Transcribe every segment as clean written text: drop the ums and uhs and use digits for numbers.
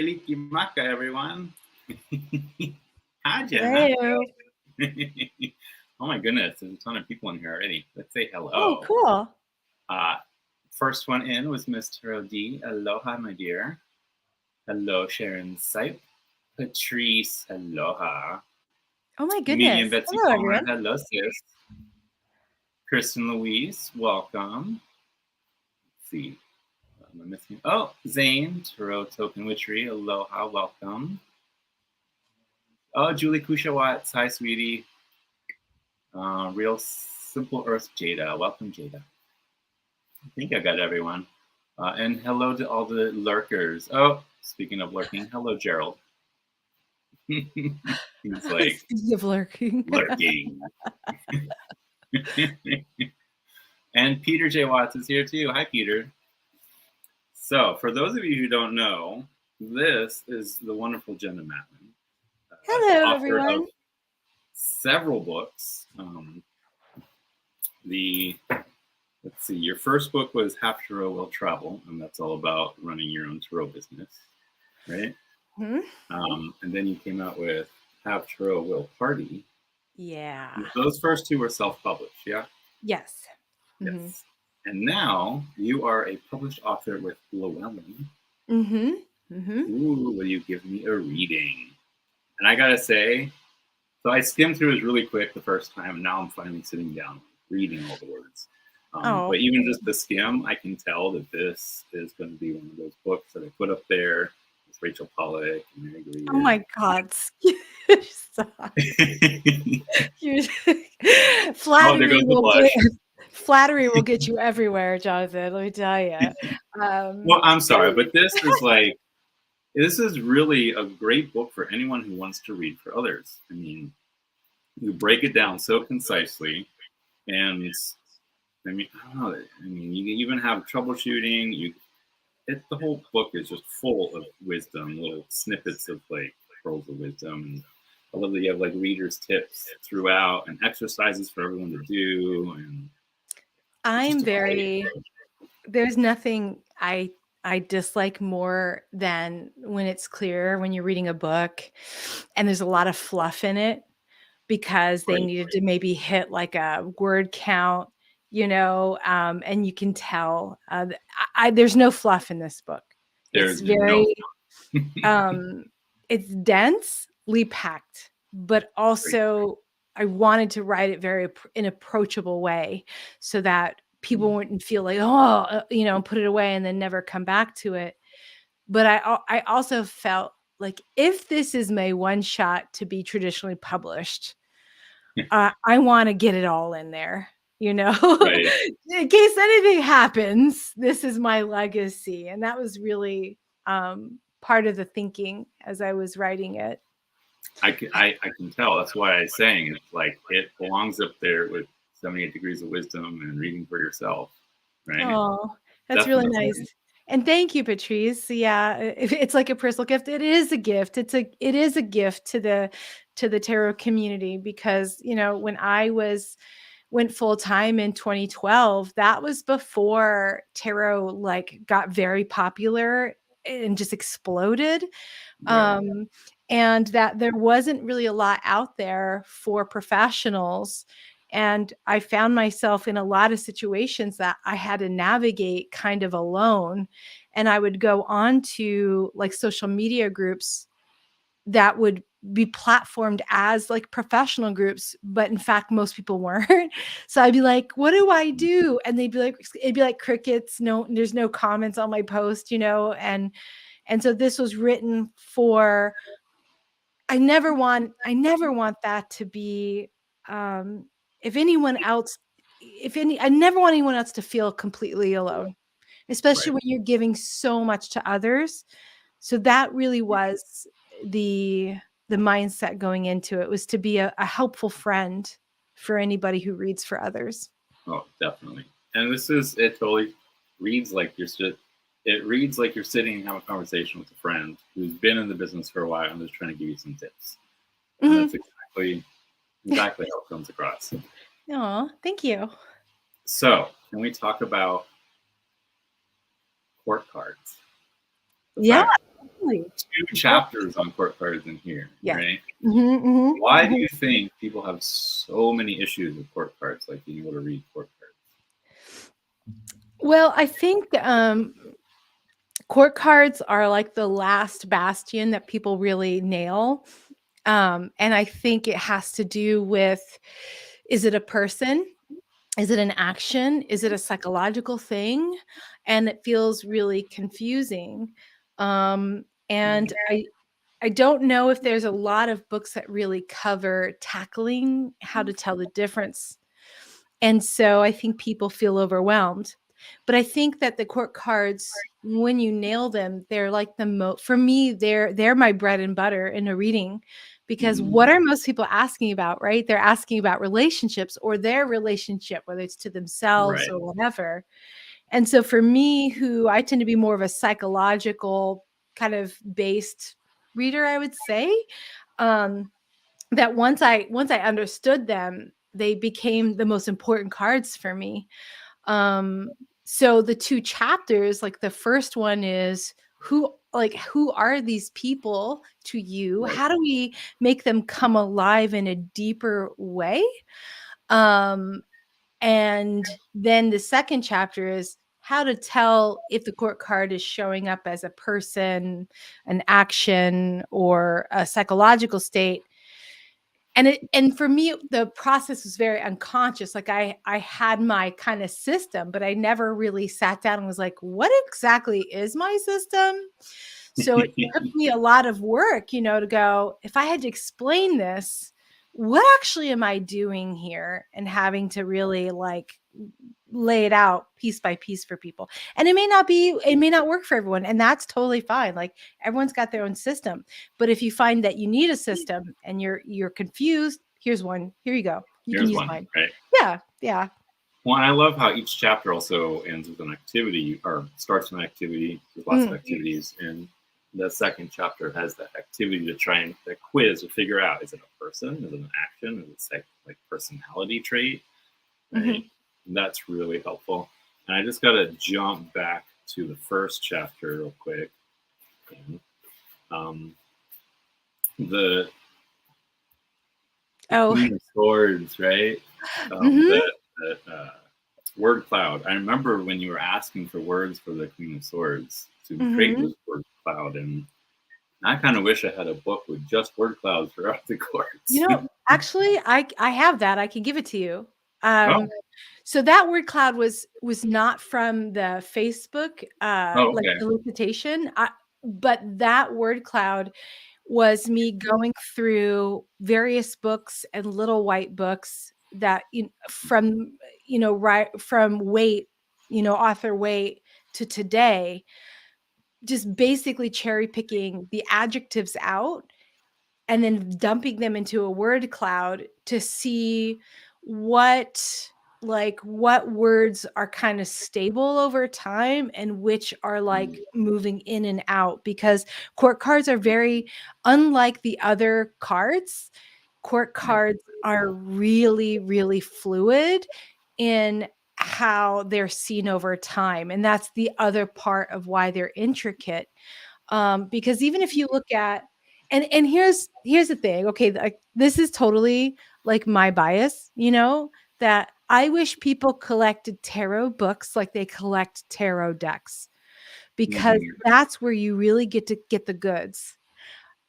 Kalikimaka, everyone. Hi, Jenna. Hello. Oh my goodness, there's a ton of people in here already. Let's say Oh, hello. cool. First one in was Mr. D. Aloha, my dear. Hello, Sharon Sipe. Patrice, aloha. Oh my Medium goodness. Betsy Hello, Palmer, everyone. hello, sis. Kristen Louise, welcome. Let's see. What am I missing? Oh, Zane, Tarot Token Witchery, aloha, welcome. Oh, Julie Kushawatz, hi, sweetie. Real Simple Earth Jada, welcome, Jada. I think I got everyone. And hello to all the lurkers. Oh, speaking of lurking, hello, Gerald. He's like, Speaking of lurking. lurking. And Peter J. Watts is here too. Hi, Peter. So, for those of you who don't know, this is the wonderful Jenna Matlin, Hello, author everyone. of several books. Let's see, your first book was Half Tarot Will Travel, and that's all about running your own tarot business, right? And then you came out with Half Tarot Will Party. Yeah. Those first two were self-published, yeah? Yes. Yes. And now you are a published author with Llewellyn. Ooh, will you give me a reading? And I gotta say, so I skimmed through it really quick the first time, and now I'm finally sitting down reading all the words. But even just the skim, I can tell that this is going to be one of those books that I put up there with Rachel Pollack and Mary Greer. Oh my God. Stop. Flattery will get you everywhere, Jonathan. Let me tell you. Well, I'm sorry, but this is really a great book for anyone who wants to read for others. I mean, you break it down so concisely, and I mean, I don't know. I mean, you even have troubleshooting. The whole book is just full of wisdom, little snippets of like pearls of wisdom. And I love that you have like readers' tips throughout and exercises for everyone to do. And there's nothing I dislike more than when it's clear when you're reading a book and there's a lot of fluff in it because they needed to maybe hit like a word count, and you can tell there's no fluff in this book. It's very, it's densely packed, but also I wanted to write it very in an approachable way so that people wouldn't feel like, put it away and then never come back to it. But I also felt like if this is my one shot to be traditionally published, I want to get it all in there, in case anything happens, this is my legacy. And that was really part of the thinking as I was writing it. I can tell. That's why I sang it's like it belongs up there with 78 Degrees of Wisdom and Reading for Yourself, right? Oh, that's really nice. And thank you, Patrice. Yeah, it's like a personal gift. It is a gift. It is a gift to the tarot community because, when I went full time in 2012, that was before tarot got very popular and just exploded. And that there wasn't really a lot out there for professionals. And I found myself in a lot of situations that I had to navigate kind of alone. And I would go on to social media groups that would be platformed as professional groups, but in fact, most people weren't. So I'd be like, what do I do? And they'd be like, it'd be like crickets. No, there's no comments on my post, and so this was written for, I never want that to be, I never want anyone else to feel completely alone, especially when you're giving so much to others. So that really was the mindset going into it, was to be a helpful friend for anybody who reads for others. Oh, definitely. And it totally reads like you're sitting and having a conversation with a friend who's been in the business for a while and is trying to give you some tips. And that's exactly how it comes across. Oh, thank you. So, can we talk about court cards? Yeah. Exactly. two chapters on court cards in here, Yes. right? Mhm, mhm, Why do mhm. you think people have so many issues with court cards, like being able to read court cards? Well, I think, court cards are like the last bastion that people really nail. And I think it has to do with, is it a person? Is it an action? Is it a psychological thing? And it feels really confusing. And I don't know if there's a lot of books that really cover tackling how to tell the difference. And so I think people feel overwhelmed. But I think that the court cards, when you nail them, they're like for me, they're my bread and butter in a reading, because Mhm. what are most people asking about, right? They're asking about relationships or their relationship, whether it's to themselves Right. or whatever. And so for me, who I tend to be more of a psychological kind of based reader, I would say, um, that once I understood them, they became the most important cards for me. Um, so the 2 chapters, like the first one is who are these people to you? Right. How do we make them come alive in a deeper way? Um, and then the second chapter is how to tell if the court card is showing up as a person, an action, or a psychological state. And for me, the process was very unconscious. Like I had my kind of system, but I never really sat down and was like, what exactly is my system? So it took me a lot of work, to go, if I had to explain this, what actually am I doing here? And having to really like lay it out piece by piece for people. And it may not work for everyone. And that's totally fine. Like everyone's got their own system. But if you find that you need a system and you're confused, here's one. Here you go. You can Here's use one, mine. right? Yeah. Yeah. Well, I love how each chapter also ends with an activity or starts with an activity. There's lots of Mm, activities, and the second chapter has that activity to try and the quiz to figure out: is it a person? Is it an action? Is it like personality trait? Right? mhm. That's really helpful. And I just got to jump back to the first chapter real quick. Um, the Oh. Queen of Swords, right? Mhm. The word cloud. I remember when you were asking for words for the Queen of Swords to create Mhm. this word cloud, and I kind of wish I had a book with just word clouds throughout the courts. Actually, I have that. I can give it to you. Oh, So that word cloud was not from the Facebook, oh, like, okay. solicitation, but that word cloud was me going through various books and little white books that from, right from Waite, author Waite to today, just basically cherry picking the adjectives out and then dumping them into a word cloud to see what what words are kind of stable over time and which are like Mm, moving in and out, because court cards are very unlike the other cards. Court right. cards are really, really fluid in how they're seen over time, and that's the other part of why they're intricate. Because even if you look at, and here's the thing, okay, like this is totally like my bias, that I wish people collected tarot books like they collect tarot decks, because Mhm, that's where you really get to get the goods.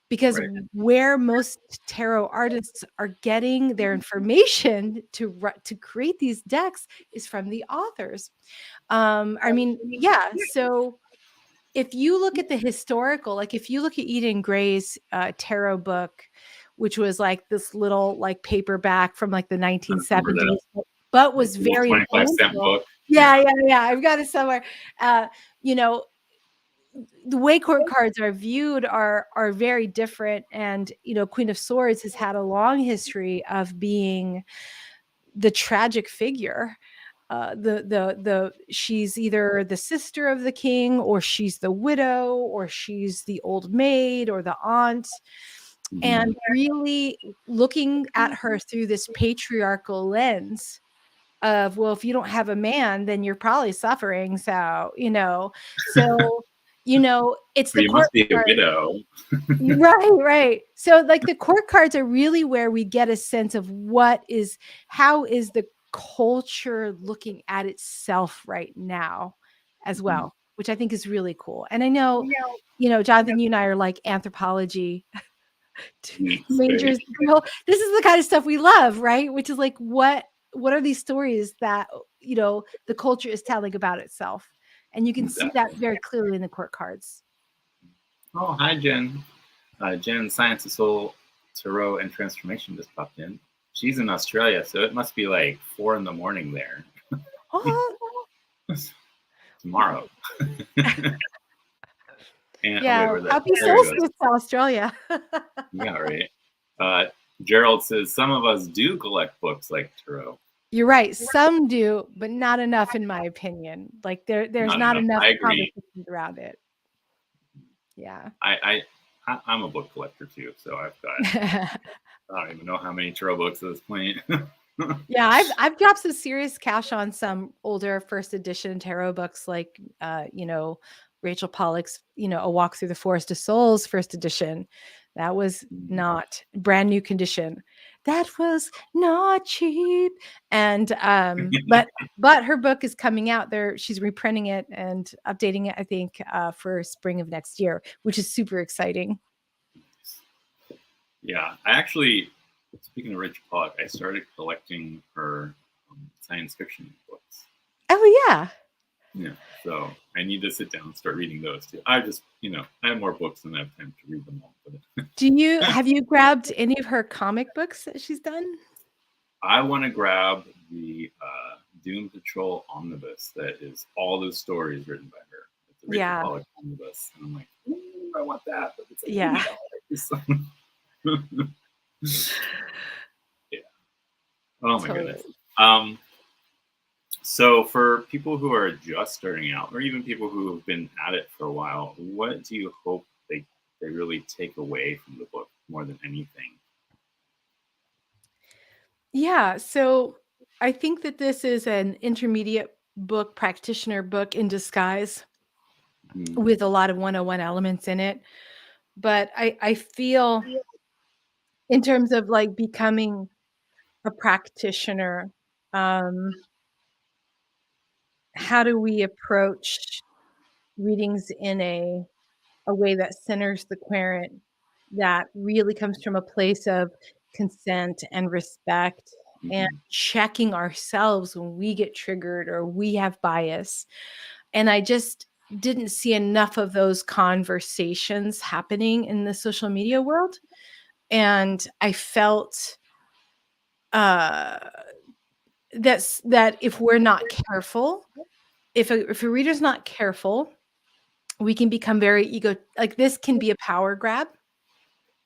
Because right. where most tarot artists are getting their information to create these decks is from the authors. I mean, yeah, so if you look at the historical, like if you look at Eden Gray's tarot book, which was like this little like paperback from like the I remember that 1970s, but like was little very 25-cent influential. book. Yeah, Yeah. yeah, yeah. I've got it somewhere. You know, the way court cards are viewed are very different. And Queen of Swords has had a long history of being the tragic figure. The she's either the sister of the king, or she's the widow, or she's the old maid, or the aunt. Mhm. And really looking at her through this patriarchal lens of, well, if you don't have a man, then you're probably suffering. So You know, it's Or the you court must be a card. widow. Right, right. So like the court cards are really where we get a sense of how is the culture looking at itself right now as Mhm. well, which I think is really cool. And I know, Jonathan, you and I are like anthropology Geeks, right? majors. This is the kind of stuff we love, right? Which is like what are these stories that the culture is telling about itself? And you can see that Exactly. very clearly in the court cards. Oh, hi, Jen. Jen, Science of Soul, Tarot, and Transformation just popped in. She's in Australia, so it must be like 4 in the morning there Oh, tomorrow. And oh yeah. wait, where that? Happy There it goes. solstice to Australia. Yeah, right. Uh, Gerald says some of us do collect books like tarot. You're right. Some do, but not enough, in my opinion. Like there's Not not enough. enough I agree. conversations around it. Yeah. I'm a book collector too, so I've got I don't even know how many tarot books at this point. Yeah, I've dropped some serious cash on some older first edition tarot books, like Rachel Pollack's, A Walk Through the Forest of Souls first edition. That was not brand new condition. That was not cheap. And but her book is coming out there. She's reprinting it and updating it, I think, for spring of next year, which is super exciting. Yeah, I actually, speaking of Rachel Pollack, I started collecting her science fiction books. Oh yeah. Yeah, so I need to sit down and start reading those too. I just, I have more books than I have time to read them all. But Have you grabbed any of her comic books that she's done? I want to grab the Doom Patrol omnibus that is all those stories written by her. It's a Rachel Yeah. Pollack omnibus, and I'm like, ooh, I want that, but it's like Yeah. Yeah. Oh my Totally. goodness. So for people who are just starting out, or even people who have been at it for a while, what do you hope they really take away from the book more than anything? Yeah. So I think that this is an intermediate book, practitioner book in disguise Mm, with a lot of 101 elements in it. But I feel in terms of like becoming a practitioner, um, how do we approach readings in a way that centers the querent, that really comes from a place of consent and respect and mhm. checking ourselves when we get triggered or we have bias. And I just didn't see enough of those conversations happening in the social media world. And I felt uh, that if we're not careful, if a reader's not careful, we can become very like this can be a power grab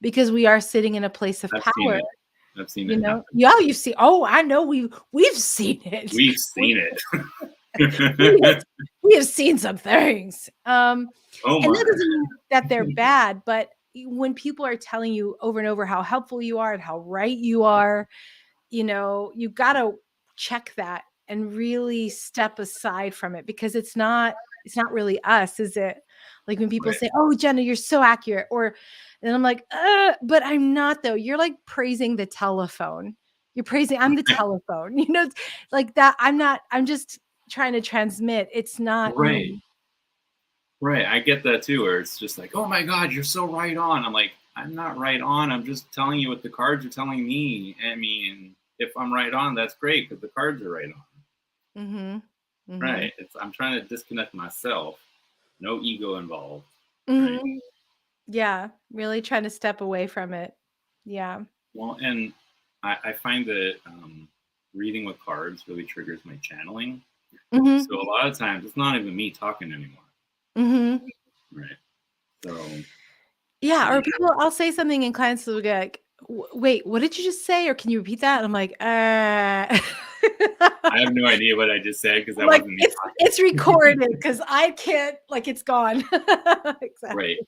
because we are sitting in a place of I've seen power, it. I've seen it happen. Yeah, you've seen. Oh, I know we've seen it. We've We seen it. we have we have seen some things. Oh And my. that doesn't mean that they're bad, but when people are telling you over and over how helpful you are and how right you are, you gotta check that and really step aside from it because it's not really us, is it? Like when people Right. say, "Oh, Jenna, you're so accurate," and I'm like, but I'm not though. You're like praising the telephone. I'm the telephone. It's like that. I'm not. I'm just trying to transmit. It's not Right. me. Right. I get that too, where it's just like, oh my God, you're so right on. I'm like, I'm not right on. I'm just telling you what the cards are telling me. I mean, if I'm right on, that's great because the cards are right on. Mm-hmm. Mm-hmm. Right. I'm trying to disconnect myself. No ego involved. Right. Mm-hmm. Yeah, really trying to step away from it. Yeah. Well, and I find that reading with cards really triggers my channeling. Mhm. So a lot of times it's not even me talking anymore. Mhm. Right. So Yeah, yeah, or people I'll say something and clients will be like, Wait, what did you just say? Or can you repeat that?" And I'm like, I have no idea what I just said because I'm that like, wasn't me it's recorded because I can't like it's gone." talking. Right. Exactly.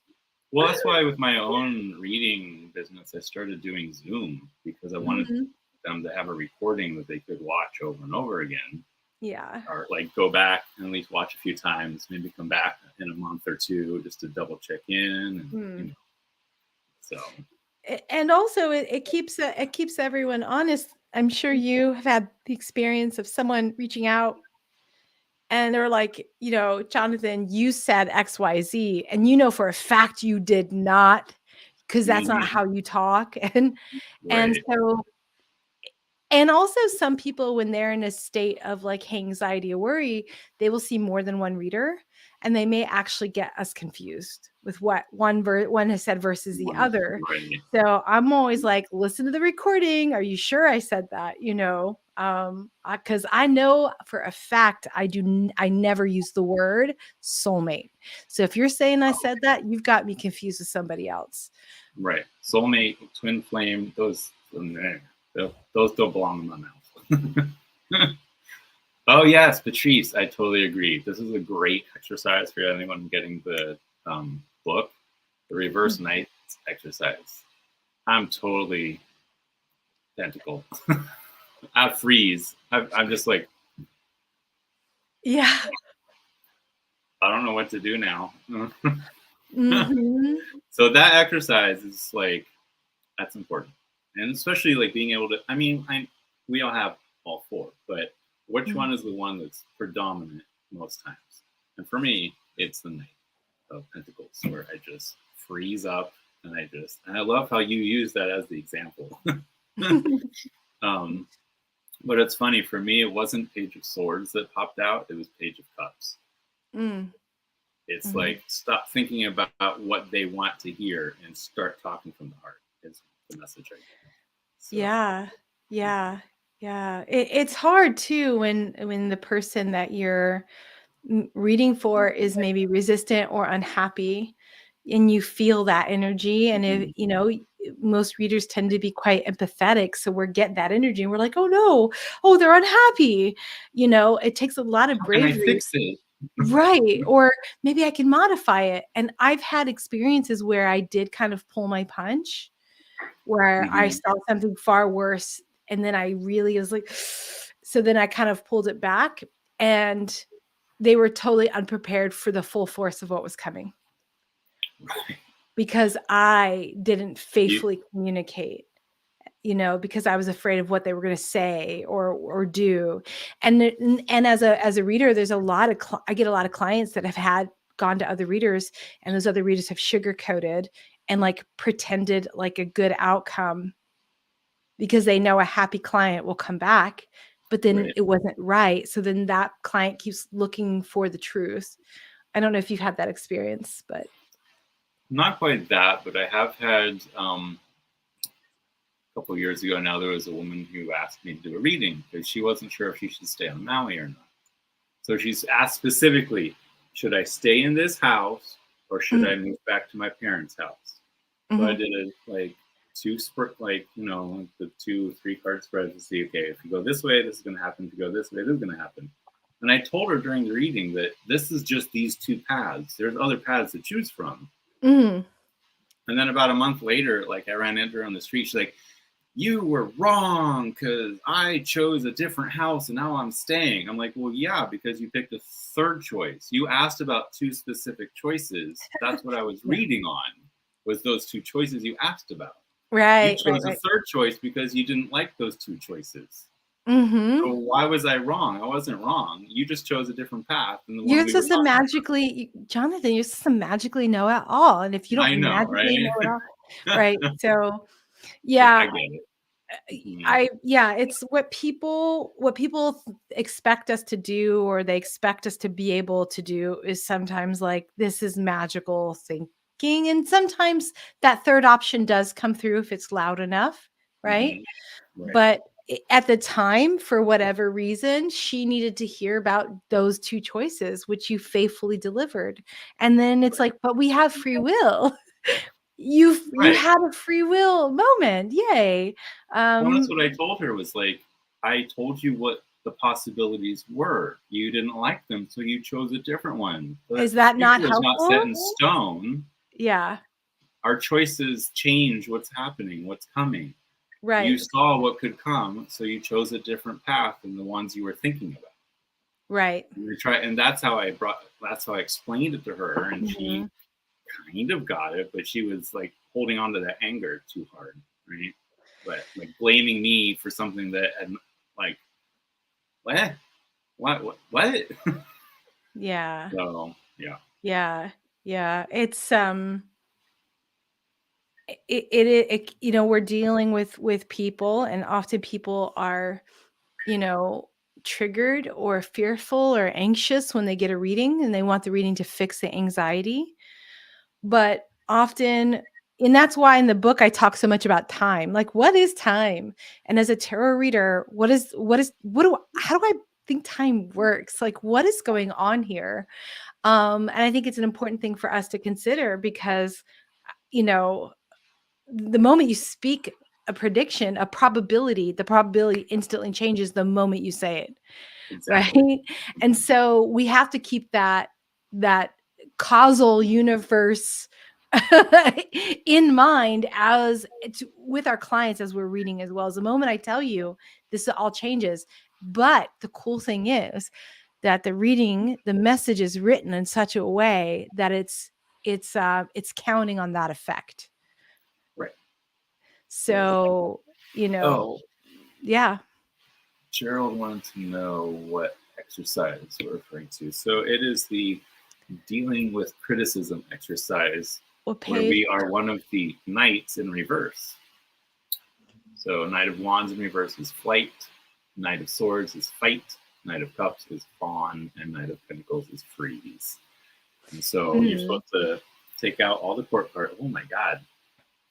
Well, that's why with my own reading business, I started doing Zoom because I wanted Mhm. them to have a recording that they could watch over and over again. Yeah. or like go back and at least watch a few times, maybe come back in a month or two just to double check in, and Mm. so And also it keeps everyone honest. I'm sure you have had the experience of someone reaching out and they're like, Jonathan, you said XYZ, and for a fact you did not, because that's not mhm, how you talk. And right, so, and also some people, when they're in a state of like anxiety or worry, they will see more than one reader, and they may actually get us confused with what one has said versus the one, other. right, So I'm always like, listen to the recording. Are you sure I said that? Because I know for a fact I never use the word soulmate. So if you're saying I said that, you've got me confused with somebody else. right. Soulmate, twin flame, those don't belong in my mouth. Oh yes, Patrice, I totally agree. This is a great exercise for anyone getting the book, the reverse night exercise. I'm totally identical. I freeze. I'm just like, Yeah. I don't know what to do now. Hmm. So that exercise is like, that's important, and especially like being able to. I mean, we all have all four, but which one is the one that's predominant most times? And for me, it's the Knight of Pentacles, where I just freeze up, and I love how you use that as the example. um, but it's funny for me, it wasn't Page of Swords that popped out; it was Page of Cups. Mm. It's Mhm. like stop thinking about what they want to hear and start talking from the heart. Is the message I get. So Yeah. Yeah. Yeah. It's hard too when the person that you're reading for is maybe resistant or unhappy, and you feel that energy. And if mhm. most readers tend to be quite empathetic, so we're getting that energy and we're like, oh no, oh, they're unhappy. It takes a lot of How can I bravery. fix it? Right. Or maybe I can modify it. And I've had experiences where I did kind of pull my punch, where I Mhm. saw something far worse, and then I really was like, so then I kind of pulled it back, and they were totally unprepared for the full force of what was coming, Right. because I didn't You, faithfully communicate, because I was afraid of what they were going to say or do. And as a reader, there's a lot of I get a lot of clients that have gone to other readers, and those other readers have sugarcoated and like pretended like a good outcome, because they know a happy client will come back, but then right. it wasn't right. So then that client keeps looking for the truth. I don't know if you've had that experience, but Not quite that, but I have had a couple of years ago now, there was a woman who asked me to do a reading because she wasn't sure if she should stay on Maui or not. So she's asked specifically, should I stay in this house or should I mm, move back to my parents' house? So I mhm. did a like the 2, 3 card spread to see, okay, if you go this way, this is going to happen. If you go this way, this is going to happen. And I told her during the reading that this is just these two paths. There's other paths to choose from. Mm. And then about a month later, like I ran into her on the street. She's like, you were wrong because I chose a different house and now I'm staying. I'm like, well, yeah, because you picked a third choice. You asked about two specific choices. That's what I was Yeah. reading on, was those two choices you asked about. You Right, right, chose a right. third choice because you didn't like those two choices. So Mhm. why was I wrong? I wasn't wrong. You just chose a different path than the one You're we were supposed to talking Jonathan, you're supposed to magically know it all, and if you about. I don't know, magically know right? it all, right? So, Yeah, I yeah, get it. Mm, I yeah, it's what people expect us to do, or they expect us to be able to do, is sometimes like, this is magical thinking, and sometimes that third option does come through if it's loud enough, right? mhm, right, But at the time, for whatever reason, she needed to hear about those two choices, which you faithfully delivered. And then it's like, but we have free will. You right. had a free will moment. Yay. Well, that's Um, what I told her was like, I told you what the possibilities were. You didn't like them, so you chose a different one. But is that not future is not set helpful? in stone. Yeah, Our choices change what's happening, what's coming. You right. saw what could come, so you chose a different path than the ones you were thinking about. Right. And that's how I explained it to her, and she Mhm. kind of got it, but she was like holding on to that anger too hard, right? But like blaming me for something that had like what what. Yeah. So yeah, Yeah. Yeah. It you know, we're dealing with people, and often people are, you know, triggered or fearful or anxious when they get a reading, and they want the reading to fix the anxiety. But often, and that's why in the book I talk so much about time. Like, what is time? And as a tarot reader, what do how do I think time works? Like, what is going on here? And I think it's an important thing for us to consider because, you know, the moment you speak a prediction, a probability, the probability instantly changes the moment you say it. exactly. Right? And so we have to keep that causal universe in mind as it's with our clients as we're reading as well. As the moment I tell you, this all changes. But the cool thing is that the reading, the message is written in such a way that it's counting on that effect. Right. Right. So, you Oh, know, yeah. Gerald wanted to know what exercise we're referring to. So it is the dealing with criticism exercise, What where page? we are one of the knights in reverse. So Knight of Wands in reverse is flight, Knight of Swords is fight, Knight of Cups is fawn, and Knight of Pentacles is freeze. And so you're Mm. supposed to take out all the court cards. Oh my God,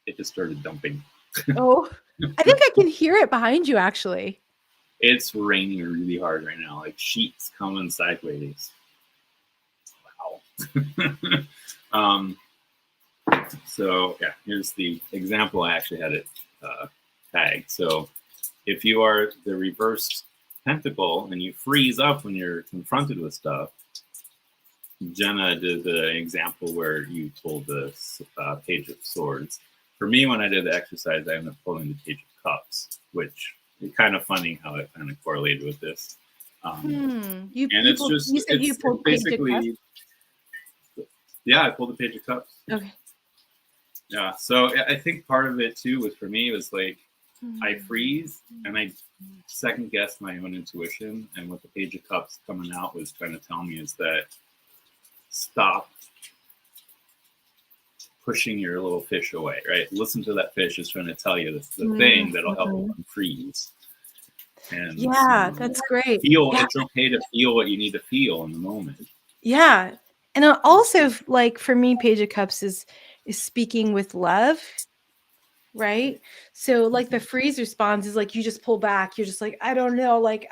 it just started dumping. Oh, I think I can hear it behind you actually. It's raining really hard right now, like sheets coming sideways. Wow. um, so yeah, here's the example. I actually had it tagged. So if you are the reversed pentacle and you freeze up when you're confronted with stuff, Jenna did the example where you pulled the Page of Swords. For me, when I did the exercise, I ended up pulling the Page of Cups, which is kind of funny how it kind of correlated with this. Um, and it's just, You said you it's pulled Page of Cups? basically, yeah, I pulled the Page of Cups. Okay. Yeah. So I think part of it too was for me was like, I Hmm. freeze and I second guess my own intuition. And what the Page of Cups coming out was trying to tell me is that stop pushing your little fish away, right? Listen to that fish is trying to tell you the thing that'll help you Mhm. unfreeze. And Yeah, that's great. feel, Yeah, it's okay to feel what you need to feel in the moment. yeah. And also, like for me, Page of Cups is speaking with love, right? So like the freeze response is like you just pull back. You're just like, I don't know, like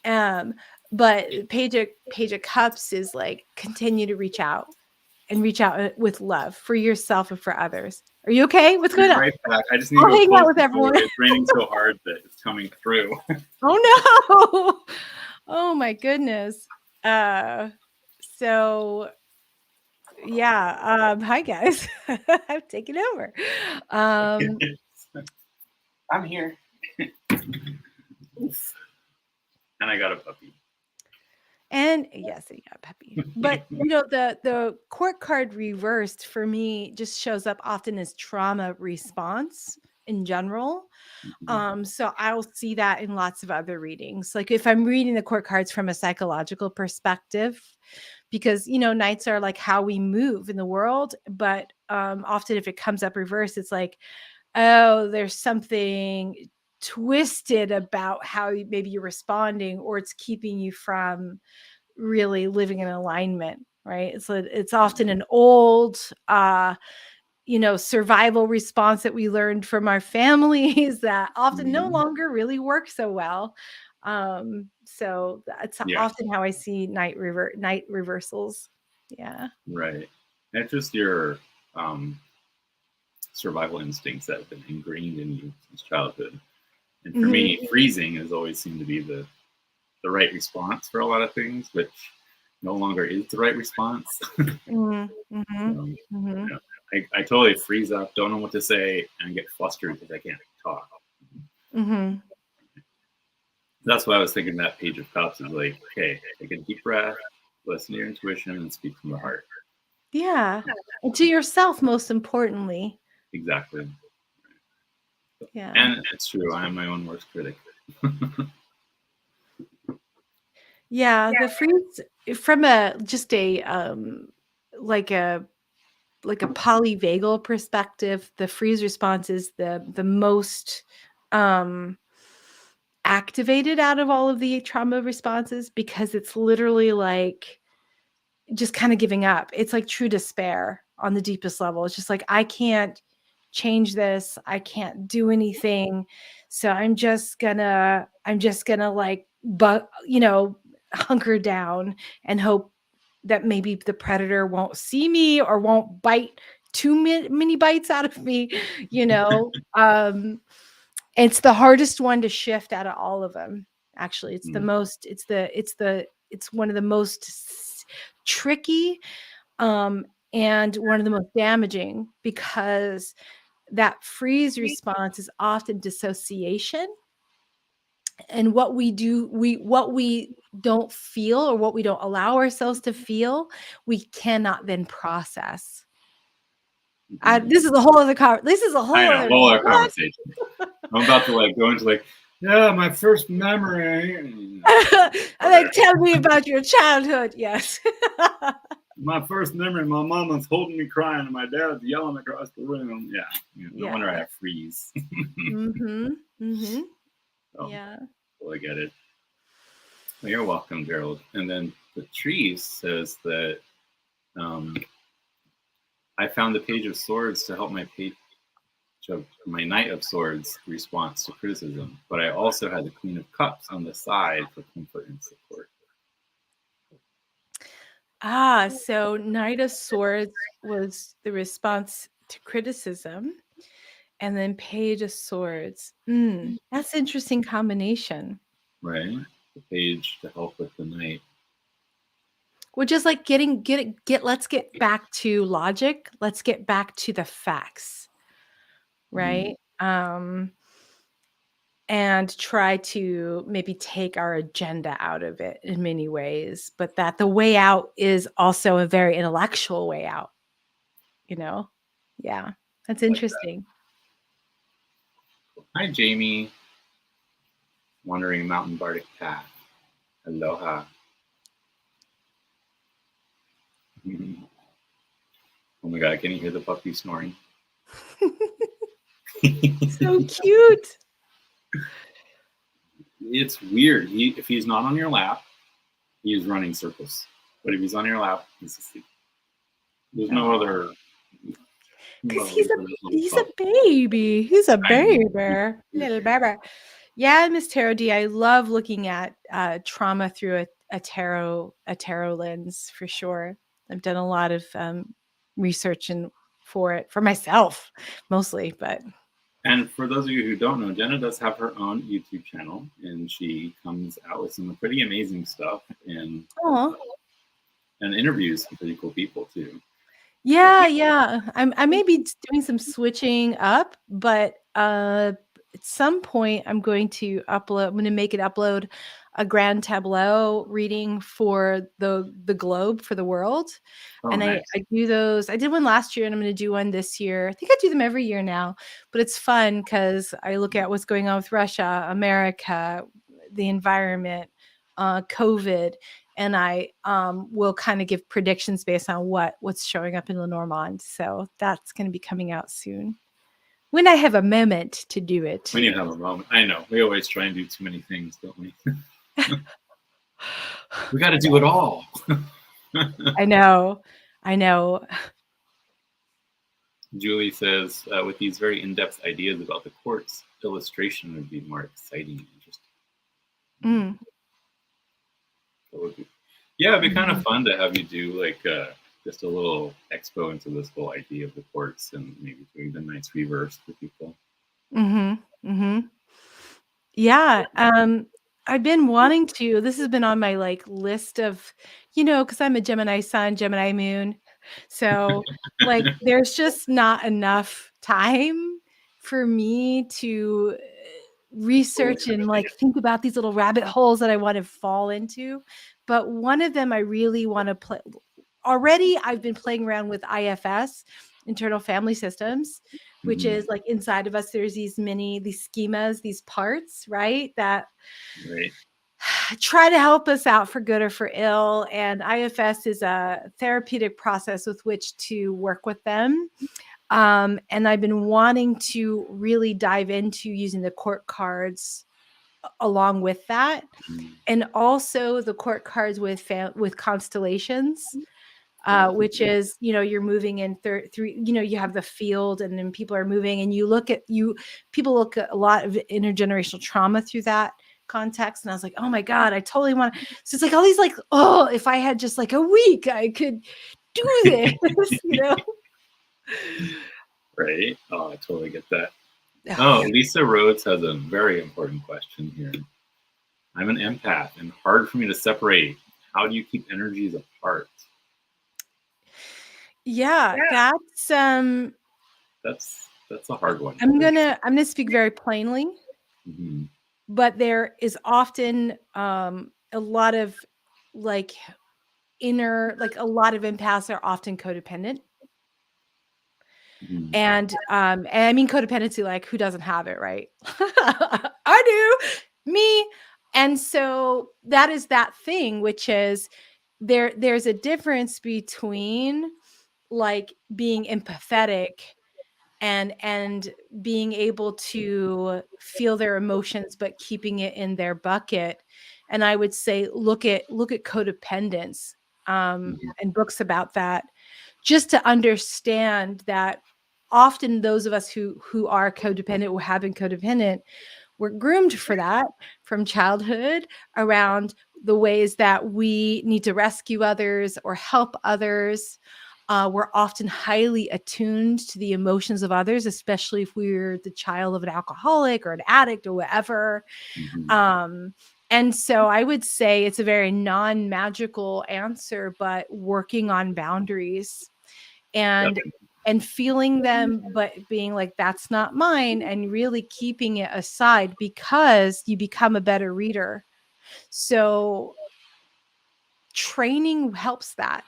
um, but Page of Cups is like continue to reach out and reach out with love for yourself and for others. Are you okay? What's Be going on? right back. I just need to I'll go hang out close with the everyone. door. It's raining so hard that it's coming through. Oh no. Oh my goodness. Uh so yeah, hi guys. I've taken over. Um I'm here. Oof. And I got a puppy. and yes, yeah, Peppy. But you know, the court card reversed for me just shows up often as trauma response in general. Mhm. So I'll see that in lots of other readings. Like if I'm reading the court cards from a psychological perspective, because you know, nights are like how we move in the world, but often if it comes up reverse, it's like, oh, there's something twisted about how maybe you're responding, or it's keeping you from really living in alignment, right? It's often an old you know, survival response that we learned from our families that often no Mhm. longer really work so well. So that's Yeah, often how I see night reversals. Yeah. right. It's just your um, survival instincts that have been ingrained in you since childhood. And for Mhm. me, freezing has always seemed to be the right response for a lot of things, which no longer is the right response. Mhm. Mhm. So, Mhm. yeah, I totally freeze up, don't know what to say, and get flustered because I can't talk. Mhm. That's why I was thinking that Page of Cups is like, okay, take a deep breath, listen to your intuition, and speak from the heart. Yeah. And to yourself, most importantly. Exactly. Yeah. And it's true. I am my own worst critic. Yeah. The freeze from a just a like a polyvagal perspective, the freeze response is the most activated out of all of the trauma responses because it's literally like just kind of giving up. It's like true despair on the deepest level. It's just like, I can't change this. I can't do anything. So I'm just gonna like, hunker down and hope that maybe the predator won't see me or won't bite too many bites out of me, you know. It's the hardest one to shift out of all of them. Actually, it's the most, it's one of the most tricky, and one of the most damaging because that freeze response is often dissociation. And what we don't feel or what we don't allow ourselves to feel, we cannot then process. This is a whole other this is a whole I know, other whole other what? conversation. I'm about to like go into like, yeah, my first memory. Like, tell me about your childhood. Yes. My first memory, my mom was holding me crying and my dad's yelling across the room. Yeah. No wonder I Yeah. have freeze. Mm-hmm. Mm-hmm. So, Yeah. well, I get it. Well, you're welcome, Gerald. And then Patrice says that I found the Page of Swords to help my Knight of Swords response to criticism, but I also had the Queen of Cups on the side for comfort and support. So Knight of Swords was the response to criticism, and then Page of Swords. That's an interesting combination. Right? The Page to help with the Knight. We're just like let's get back to logic. Let's get back to the facts. Right? And try to maybe take our agenda out of it in many ways, but that the way out is also a very intellectual way out, you know? Yeah, that's interesting. Hi, Jamie. Wandering Mountain Bardic Path. Aloha. Oh my god, can you hear the puppy snoring? So cute. It's weird. If he's not on your lap, he is running circles. But if he's on your lap, he's asleep. There's no other. Because he's a baby. He's a baby, little baby. Yeah, Miss Tarot D, I love looking at trauma through a tarot lens for sure. I've done a lot of research for it for myself mostly, but. And for those of you who don't know, Jenna does have her own YouTube channel, and she comes out with some pretty amazing stuff and interviews some pretty cool people too. Yeah. I may be doing some switching up, but at some point I'm going to make it upload a grand tableau reading for the globe, for the world. And nice. I do those. I did one last year and I'm going to do one this year. I think I do them every year now, but it's fun because I look at what's going on with Russia, America, the environment, COVID, and I will kind of give predictions based on what's showing up in Lenormand. So that's going to be coming out soon. When I have a moment to do it. When you have a moment. I know. We always try and do too many things, don't we? We got to do it all. I know. Julie says, with these very in-depth ideas about the courts, illustration would be more exciting and interesting. Yeah, it'd be kind of fun to have you do like just a little expo into this whole idea of the courts and maybe doing the Knights reversed for people. Yeah. I've been wanting to. This has been on my like list of, because I'm a Gemini sun, Gemini moon. So like there's just not enough time for me to research and like think about these little rabbit holes that I want to fall into. But one of them I really want to play. Already, I've been playing around with IFS, internal family systems, which Mhm. is like inside of us, there's these schemas, these parts, right? That Right. try to help us out for good or for ill. And IFS is a therapeutic process with which to work with them. And I've been wanting to really dive into using the court cards along with that, Mhm. and also the court cards with constellations, Right. which is, you're moving in through, you have the field, and then people are moving, and people look at a lot of intergenerational trauma through that context. And I was like, oh my God, I totally want to. So it's like all these like, oh, if I had just like a week, I could do this. Right. Oh, I totally get that. Oh, Oh, yeah. Lisa Rhodes has a very important question here. I'm an empath and hard for me to separate. How do you keep energies apart? Yeah, That's a hard one. I'm gonna speak very plainly, Mhm. but there is often a lot of like a lot of empaths are often codependent. Mhm. And I mean codependency, like who doesn't have it, right? I do, me. And so that is that thing, which is there's a difference between like being empathetic and being able to feel their emotions but keeping it in their bucket. And I would say look at codependence, Mhm. and books about that, just to understand that often those of us who are codependent, who have been codependent, we're groomed for that from childhood around the ways that we need to rescue others or help others. We're often highly attuned to the emotions of others, especially if we're the child of an alcoholic or an addict or whatever. Mhm. Um, and so I would say it's a very non-magical answer, but working on boundaries and Definitely. feeling them, but being like, that's not mine, and really keeping it aside because you become a better reader. So training helps that.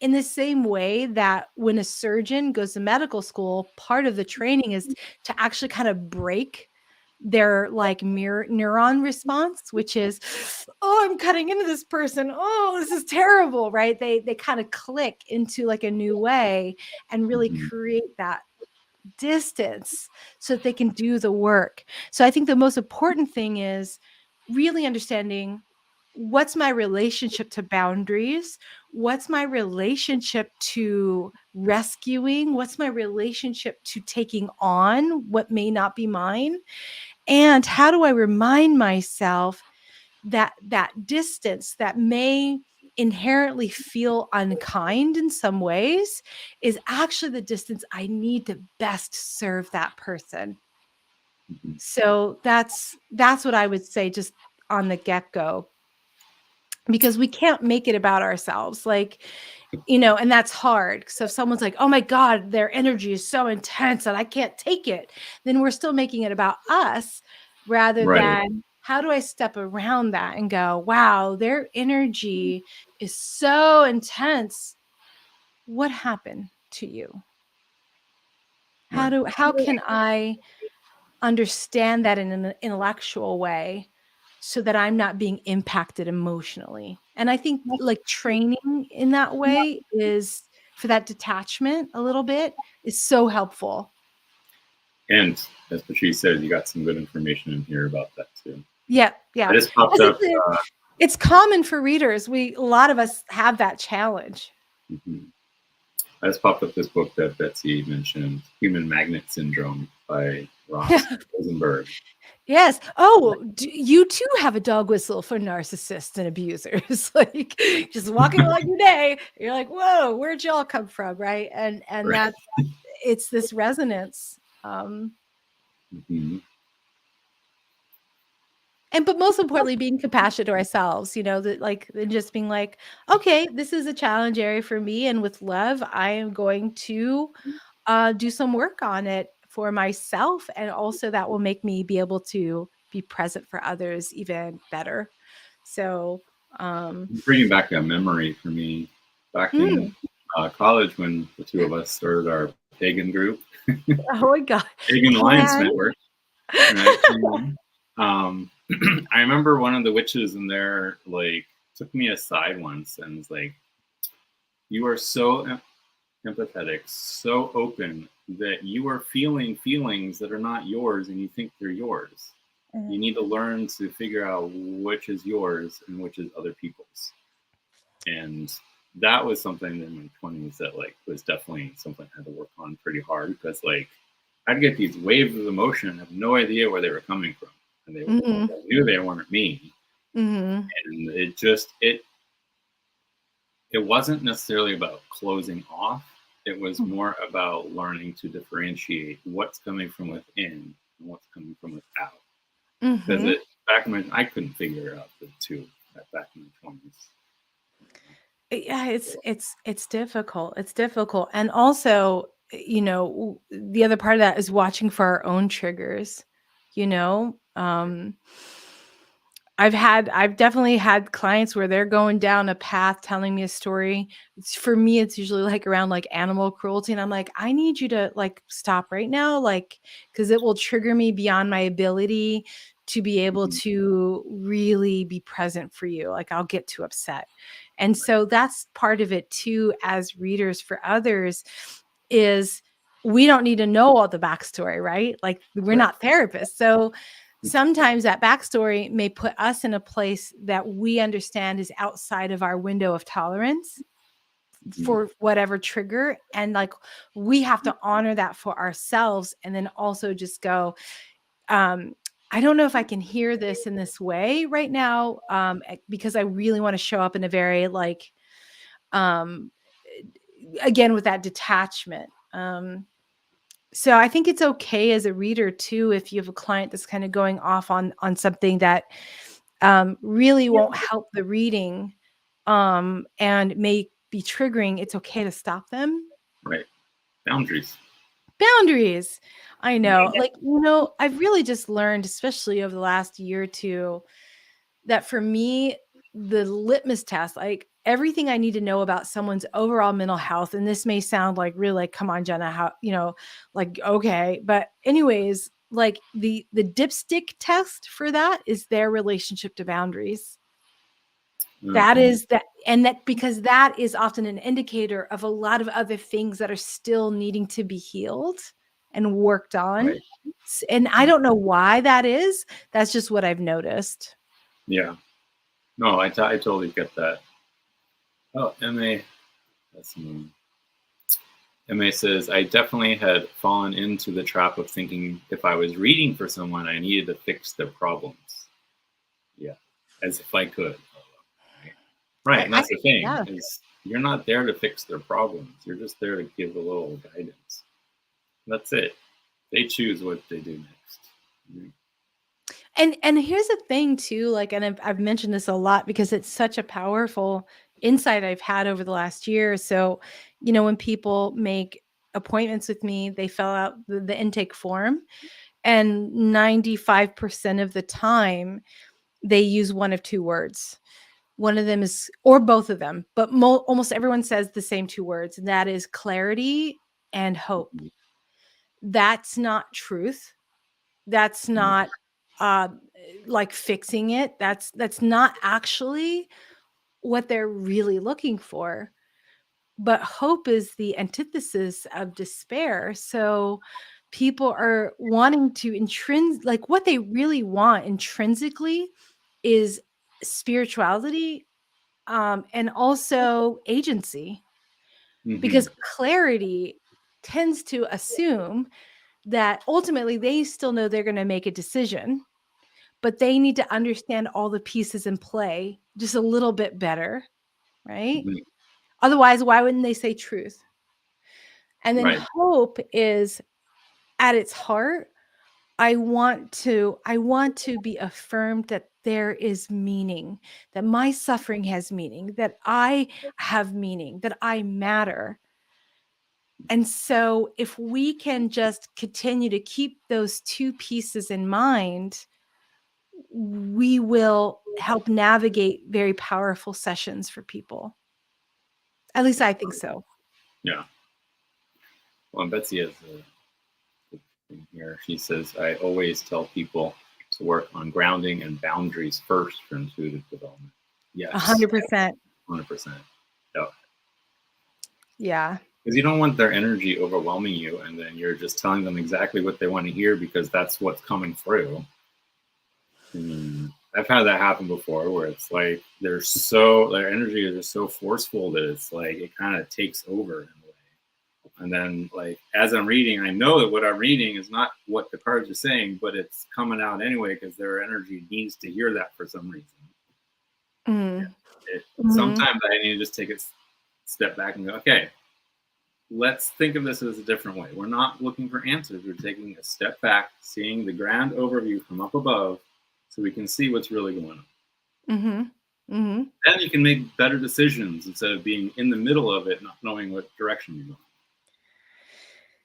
In the same way that when a surgeon goes to medical school, part of the training is to actually kind of break their like mirror neuron response, which is, oh, I'm cutting into this person, oh, this is terrible, right? They kind of click into like a new way and really Mhm. create that distance so that they can do the work. So I think the most important thing is really understanding, what's my relationship to boundaries? What's my relationship to rescuing? What's my relationship to taking on what may not be mine? And how do I remind myself that that distance that may inherently feel unkind in some ways is actually the distance I need to best serve that person? Mhm. So that's what I would say just on the get-go, because we can't make it about ourselves. Like, and that's hard. So if someone's like, oh my God, their energy is so intense and I can't take it, then we're still making it about us rather Right. than, how do I step around that and go, wow, their energy is so intense. What happened to you? Right. How can I understand that in an intellectual way so that I'm not being impacted emotionally? And I think like training in that way is, for that detachment a little bit, is so helpful. And as Patrice said, you got some good information in here about that too. Yeah, I yeah. just popped 'Cause up. it's common for readers. A lot of us have that challenge. Mhm. I just popped up this book that Betsy mentioned, Human Magnet Syndrome by Ross Rosenberg. Yes. Oh, you too have a dog whistle for narcissists and abusers. Like just walking along your day, you're like, whoa, where'd y'all come from? Right. And Right. that it's this resonance. Mhm. And but most importantly, being compassionate to ourselves, that like, and just being like, okay, this is a challenge area for me. And with love, I am going to do some work on it for myself, and also that will make me be able to be present for others even better. So, Bringing back a memory for me back in mm, college when the two of us started our pagan group, oh my god, Pagan Alliance plan. Network, right? And, I remember one of the witches in there like took me aside once and was like, "You are so empathetic, so open that you are feeling feelings that are not yours and you think they're yours. You Mhm, need to learn to figure out which is yours and which is other people's." And that was something in my 20s that like was definitely something I had to work on pretty hard because like I'd get these waves of emotion and have no idea where they were coming from. And mhm, I knew they weren't me. mhm, And it wasn't necessarily about closing off. It was more about learning to differentiate what's coming from within and what's coming from without. Because mhm. it back when I couldn't figure out the two back in the 20s. Yeah, it's difficult. It's difficult. And also, the other part of that is watching for our own triggers, you know? I've definitely had clients where they're going down a path telling me a story. For me, it's usually like around like animal cruelty. And I'm like, I need you to like stop right now, like, because it will trigger me beyond my ability to be able Mhm. to really be present for you. Like, I'll get too upset. And Right. so that's part of it too, as readers for others, is we don't need to know all the backstory, right? Like, we're Right. not therapists. So sometimes that backstory may put us in a place that we understand is outside of our window of tolerance Mhm. for whatever trigger. And like, we have to honor that for ourselves. And then also just go, um, I don't know if I can hear this in this way right now, because I really want to show up in a very like, um, again, with that detachment. So I think it's okay as a reader too, if you have a client that's kind of going off on something that really won't help the reading, and may be triggering. It's okay to stop them. Right. Boundaries. Boundaries. I Yeah. know. Like, I've really just learned, especially over the last year or two, that for me, the litmus test, like everything I need to know about someone's overall mental health, and this may sound like really like, come on, Jenna, how, like, okay. But anyways, like the dipstick test for that is their relationship to boundaries. That Mhm. is that, and that because that is often an indicator of a lot of other things that are still needing to be healed and worked on. Right. And I don't know why that is. That's just what I've noticed. Yeah. No, I totally get that. Oh, MA, that's me. MA says, I definitely had fallen into the trap of thinking if I was reading for someone, I needed to fix their problems. Yeah. As if I could. Right. Right. And I that's the thing yeah. is you're not there to fix their problems. You're just there to give a little guidance. That's it. They choose what they do next. Mm. And here's the thing too, like, and I've mentioned this a lot because it's such a powerful insight I've had over the last year. So, when people make appointments with me, they fill out the intake form, and 95% of the time they use one of two words. One of them is, or both of them, but almost everyone says the same two words, and that is clarity and hope. That's not truth. That's Mm. not uh like fixing it. That's not actually what they're really looking for. But hope is the antithesis of despair. So people are wanting to like what they really want intrinsically is spirituality, and also agency, Mm-hmm. because clarity tends to assume that ultimately they still know they're going to make a decision, but they need to understand all the pieces in play just a little bit better, right? Mm-hmm. Otherwise, why wouldn't they say truth? And then Right. hope is, at its heart, I want to be affirmed that there is meaning, that my suffering has meaning, that I have meaning, that I matter. And so if we can just continue to keep those two pieces in mind, we will help navigate very powerful sessions for people. At least I think so. Yeah. Well, and Betsy has a thing here. She says, I always tell people to work on grounding and boundaries first for intuitive development. Yes. 100%. 100%. Yeah. Yeah. Because you don't want their energy overwhelming you, and then you're just telling them exactly what they want to hear because that's what's coming through. I've had that happen before, where it's like their energy is just so forceful that it's like it kind of takes over in a way. And then, like, as I'm reading, I know that what I'm reading is not what the cards are saying, but it's coming out anyway because their energy needs to hear that for some reason. Sometimes I need to just take a step back and go, okay, let's think of this as a different way. We're not looking for answers. We're taking a step back, seeing the grand overview from up above so we can see what's really going on. Then you can make better decisions instead of being in the middle of it, not knowing what direction you're going.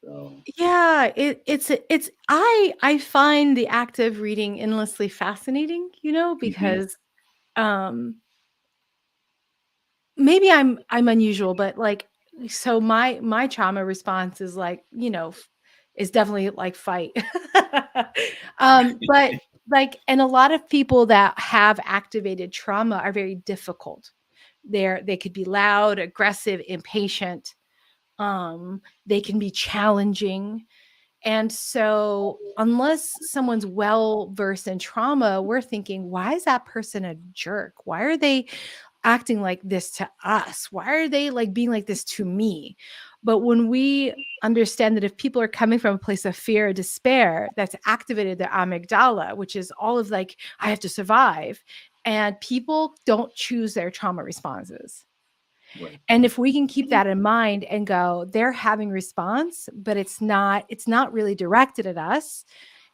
So. Yeah, I find the act of reading endlessly fascinating, because maybe I'm unusual, but like, so my trauma response is like, is definitely like fight. But like, and a lot of people that have activated trauma are very difficult. They could be loud, aggressive, impatient. They can be challenging. And so unless someone's well versed in trauma, we're thinking, why is that person a jerk? Why are they acting like this to us? Why are they like being like this to me? But when we understand that if people are coming from a place of fear or despair, that's activated their amygdala, which is all of like, I have to survive. And people don't choose their trauma responses. Right. And if we can keep that in mind and go, they're having response, but it's not really directed at us.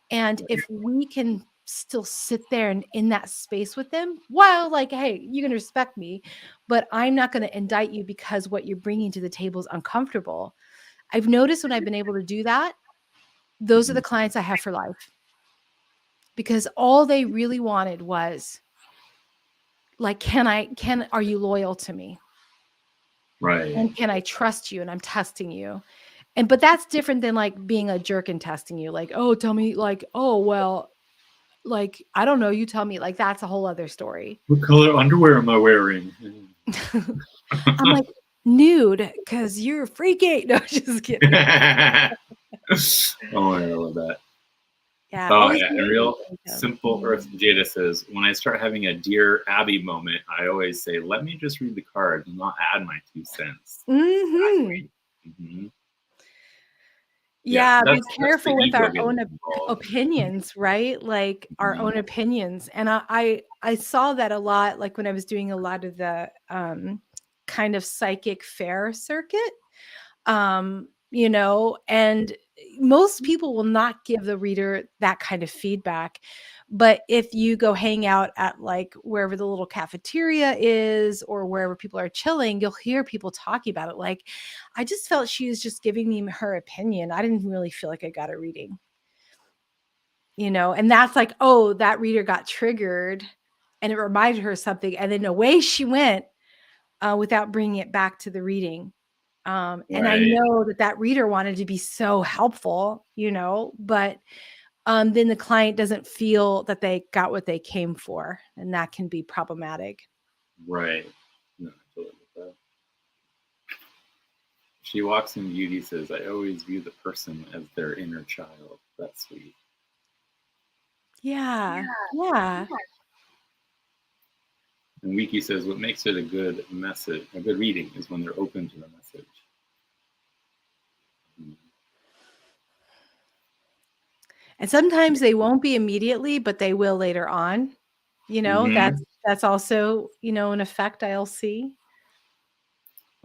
And if we can still sit there and in that space with them, while like, hey, you can respect me, but I'm not going to indict you because what you're bringing to the table is uncomfortable. I've noticed when I've been able to do that, those are the clients I have for life, because all they really wanted was like, are you loyal to me? Right. And can I trust you? And I'm testing you. But that's different than like being a jerk and testing you. Like, oh, tell me, like, oh, well, like, I don't know. You tell me. Like, that's a whole other story. What color underwear am I wearing? I'm like, nude, because you're freaking. No, just kidding. Oh, I love that. Yeah. Oh, Always yeah. be A real open. simple Earth Jada says, when I start having a Dear Abby moment, I always say, let me just read the cards and not add my 2 cents. Mm-hmm. Mm-hmm. Yeah, be That's the careful with ego our getting own involved. opinions, right? Like our own opinions. And I saw that a lot, like when I was doing a lot of the kind of psychic fair circuit. And most people will not give the reader that kind of feedback. But if you go hang out at like wherever the little cafeteria is or wherever people are chilling, you'll hear people talking about it. Like, I just felt she was just giving me her opinion. I didn't really feel like I got a reading, and that's like, oh, that reader got triggered and it reminded her of something. And then away she went without bringing it back to the reading. And I know that reader wanted to be so helpful, but then the client doesn't feel that they got what they came for, and that can be problematic. Right. No, I totally get that. She Walks in Beauty says, I always view the person as their inner child. That's sweet. Yeah. Yeah. And Wiki says, what makes it a good message, a good reading, is when they're open to the message. And sometimes they won't be immediately, but they will later on. That's also, an effect I'll see.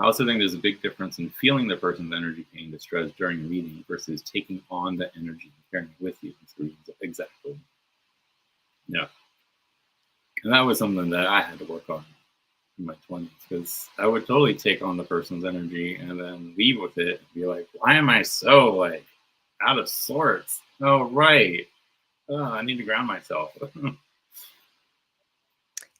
I also think there's a big difference in feeling the person's energy, pain, distress during reading versus taking on the energy and carrying it with you. Exactly. Yeah. And that was something that I had to work on. in my 20s, because I would totally take on the person's energy and then leave with it and be like, why am I so like out of sorts? Oh, right. Oh, I need to ground myself.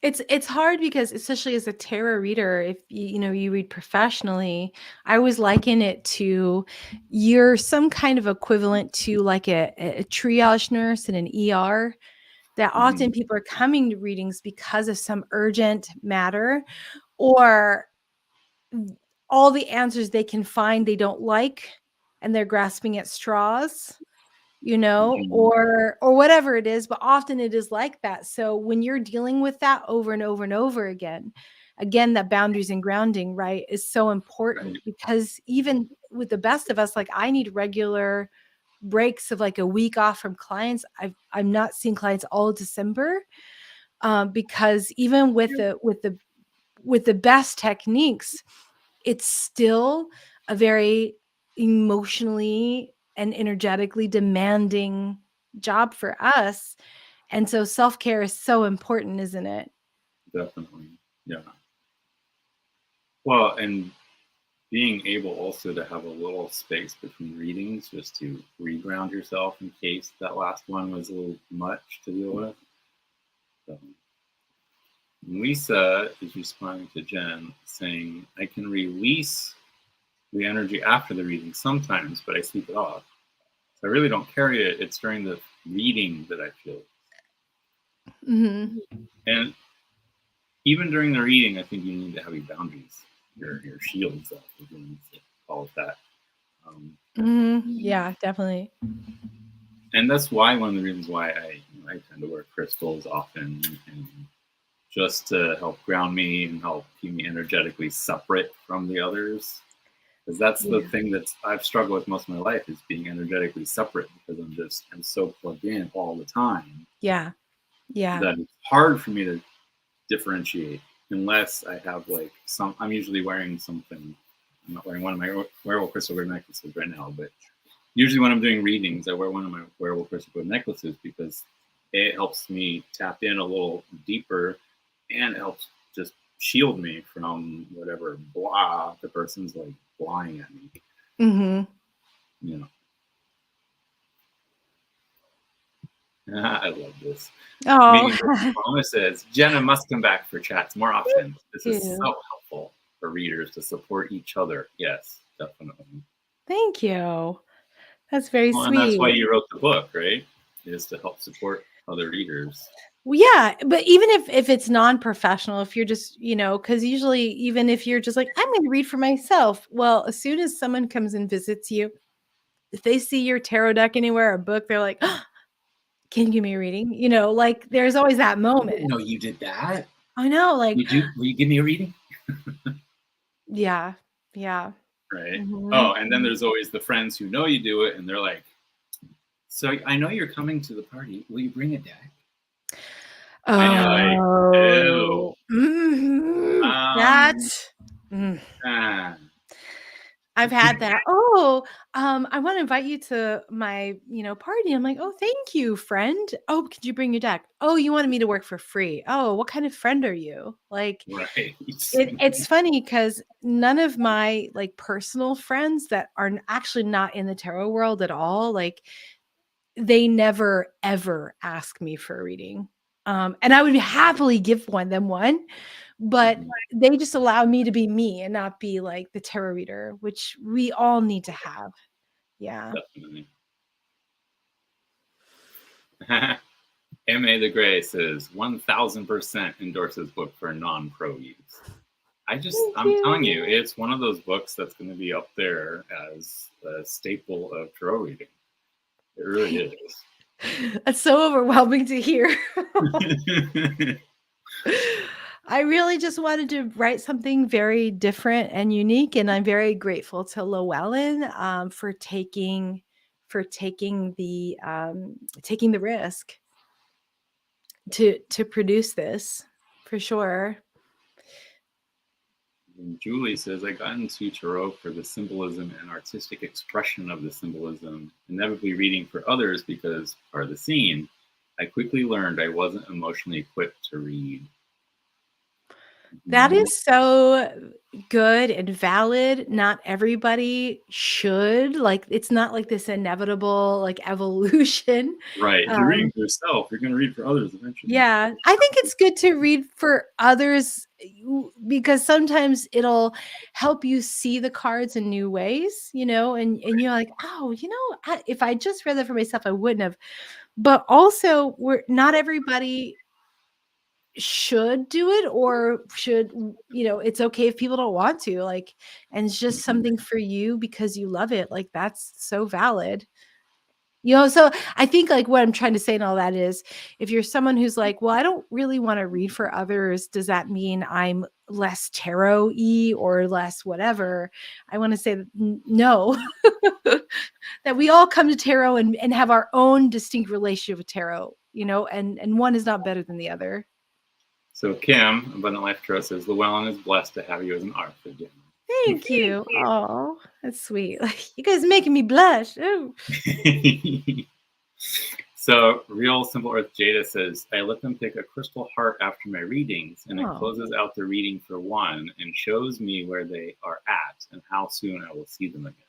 It's hard because especially as a tarot reader, if you read professionally, I always liken it to you're some kind of equivalent to like a triage nurse in an ER, that often Mhm, people are coming to readings because of some urgent matter, or all the answers they can find they don't like, and they're grasping at straws, mhm, or whatever it is, but often it is like that. So when you're dealing with that over and over and over again, that boundaries and grounding, right, is so important, right. because even with the best of us, like I need regular breaks of like a week off from clients. I'm not seeing clients all December, because even with the best techniques, it's still a very emotionally and energetically demanding job for us. And so self-care is so important, isn't it? Definitely. Yeah. Well, and being able also to have a little space between readings just to reground yourself in case that last one was a little much to deal with. So, Lisa is responding to Jen saying, I can release the energy after the reading sometimes, but I sleep it off. So I really don't carry it. It's during the reading that I feel it. Mhm. And even during the reading, I think you need to have your boundaries, your shields up, if you want to call it that. Um, Mhm. Yeah, definitely. and that's why one of the reasons why I tend to wear crystals often, and just to help ground me and help keep me energetically separate from the others. Because that's the Yeah. thing that I've struggled with most of my life, is being energetically separate, because I'm so plugged in all the time Yeah. Yeah. that it's hard for me to differentiate unless I have like some. I'm usually wearing something. I'm not wearing one of my werewolf crystal necklaces right now, but usually when I'm doing readings, I wear one of my werewolf crystal necklaces because it helps me tap in a little deeper, and it helps just shield me from whatever blah the person's like flying at me. Mhm. You know, I love this. Oh, Meaning Palmer says Jenna must come back for chats more often. This is thank you. so helpful for readers to support each other. Yes, definitely. Thank you. That's very Well, and that's why sweet. you wrote the book, right? Is to help support other readers. Well, yeah, but even if it's non-professional, if you're just, because usually even if you're just like, I'm going to read for myself. Well, as soon as someone comes and visits you, if they see your tarot deck anywhere or book, they're like, "Oh, can you give me a reading?" Like there's always that I didn't moment. know you did that. I know, like, You do? Will you give me a reading? yeah, yeah. Right. Mhm. Oh, and then there's always the friends who know you do it, and they're like, "So I know you're coming to the party. Will you bring a deck?" And you're like, "Ew." Oh, mhm. Um. That mm. Ah. I've had that. "Oh, I wanna invite you to my, party." I'm like, "Oh, thank you, friend. Oh, could you bring your deck? Oh, you wanted me to work for free. Oh, what kind of friend are you?" Like, Right. it's funny because none of my, like, personal friends that are actually not in the tarot world at all, like, they never ever ask me for a reading. And I would happily give them one, but Mhm, they just allow me to be me and not be like the tarot reader, which we all need to have. Yeah. definitely. M.A. the Gray says 1000% endorses book for non-pro use. Thank I'm telling you, you. it's one of those books that's going to be up there as a staple of tarot reading. It really is. That's so overwhelming to hear. I really just wanted to write something very different and unique, and I'm very grateful to Llewellyn, for taking the risk to produce this, for sure. And Julie says, I got into tarot for the symbolism and artistic expression of the symbolism, inevitably reading for others because part of the scene. I quickly learned I wasn't emotionally equipped to read. That Mhm. is so good and valid. Not everybody should, like, it's not like this inevitable, like, evolution. Right. If you're reading Um, for yourself, you're going to read for others eventually. yeah, I think it's good to read for others because sometimes it'll help you see the cards in new ways, and you're like, "Oh, if I just read that for myself, I wouldn't have." But also, we're not everybody should do it or it's okay if people don't want to, like, and it's just Mhm. something for you because you love it, like, that's so valid. So I think, like, what I'm trying to say in all that is, if you're someone who's like, "Well, I don't really wanna read for others, does that mean I'm less tarot-y or less whatever?" I wanna say that n no. That we all come to tarot and have our own distinct relationship with tarot, and one is not better than the other. So Kim, Abundant Life Tarot says, Llewellyn is blessed to have you as an author, Thank you. Oh, that's sweet. Like, you guys making me blush. Ooh. Jenna. So Real Simple Earth Jada says, I let them pick a crystal heart after my readings, and it Oh. closes out the reading for one and shows me where they are at and how soon I will see them again.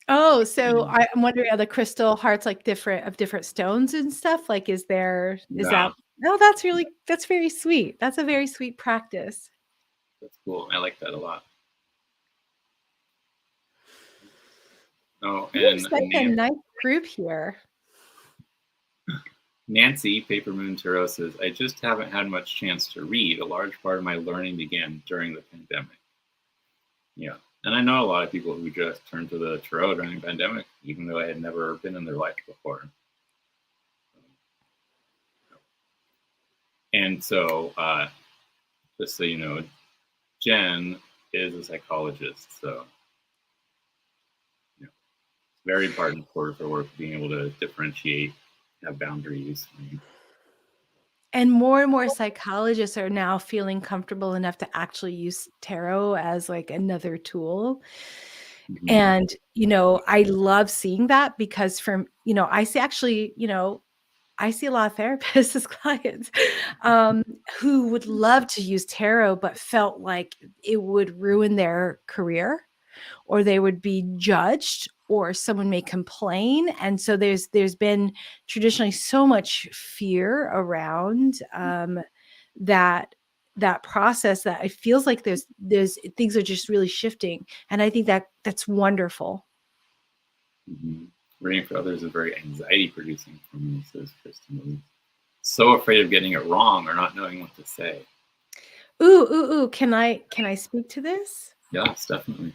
Oh, so Mm, I'm wondering, are the crystal hearts, like, different stones and stuff? Like, is yeah, that Oh, that's very sweet. That's a very sweet practice. that's cool. I like that a lot. Oh, We have and such a nice group here. Nancy, Paper Moon Tarot says, I just haven't had much chance to read. A large part of my learning began during the pandemic. Yeah. And I know a lot of people who just turned to the tarot during the pandemic, even though I had never been in their life before. And so, just so you know, Jen is a psychologist. So, it's very important for her work being able to differentiate, have boundaries. And more psychologists are now feeling comfortable enough to actually use tarot as, like, another tool. Mhm. And, I love seeing that because I see actually, I see a lot of therapists as clients, um, who would love to use tarot, but felt like it would ruin their career, or they would be judged, or someone may complain. And so there's been traditionally so much fear around that that process, that it feels like there's things are just really shifting. And I think that's wonderful. Mhm. Reading for others is very anxiety producing for me, says Kristen Lee. So afraid of getting it wrong or not knowing what to say. Ooh, can I speak to this? Yes, definitely.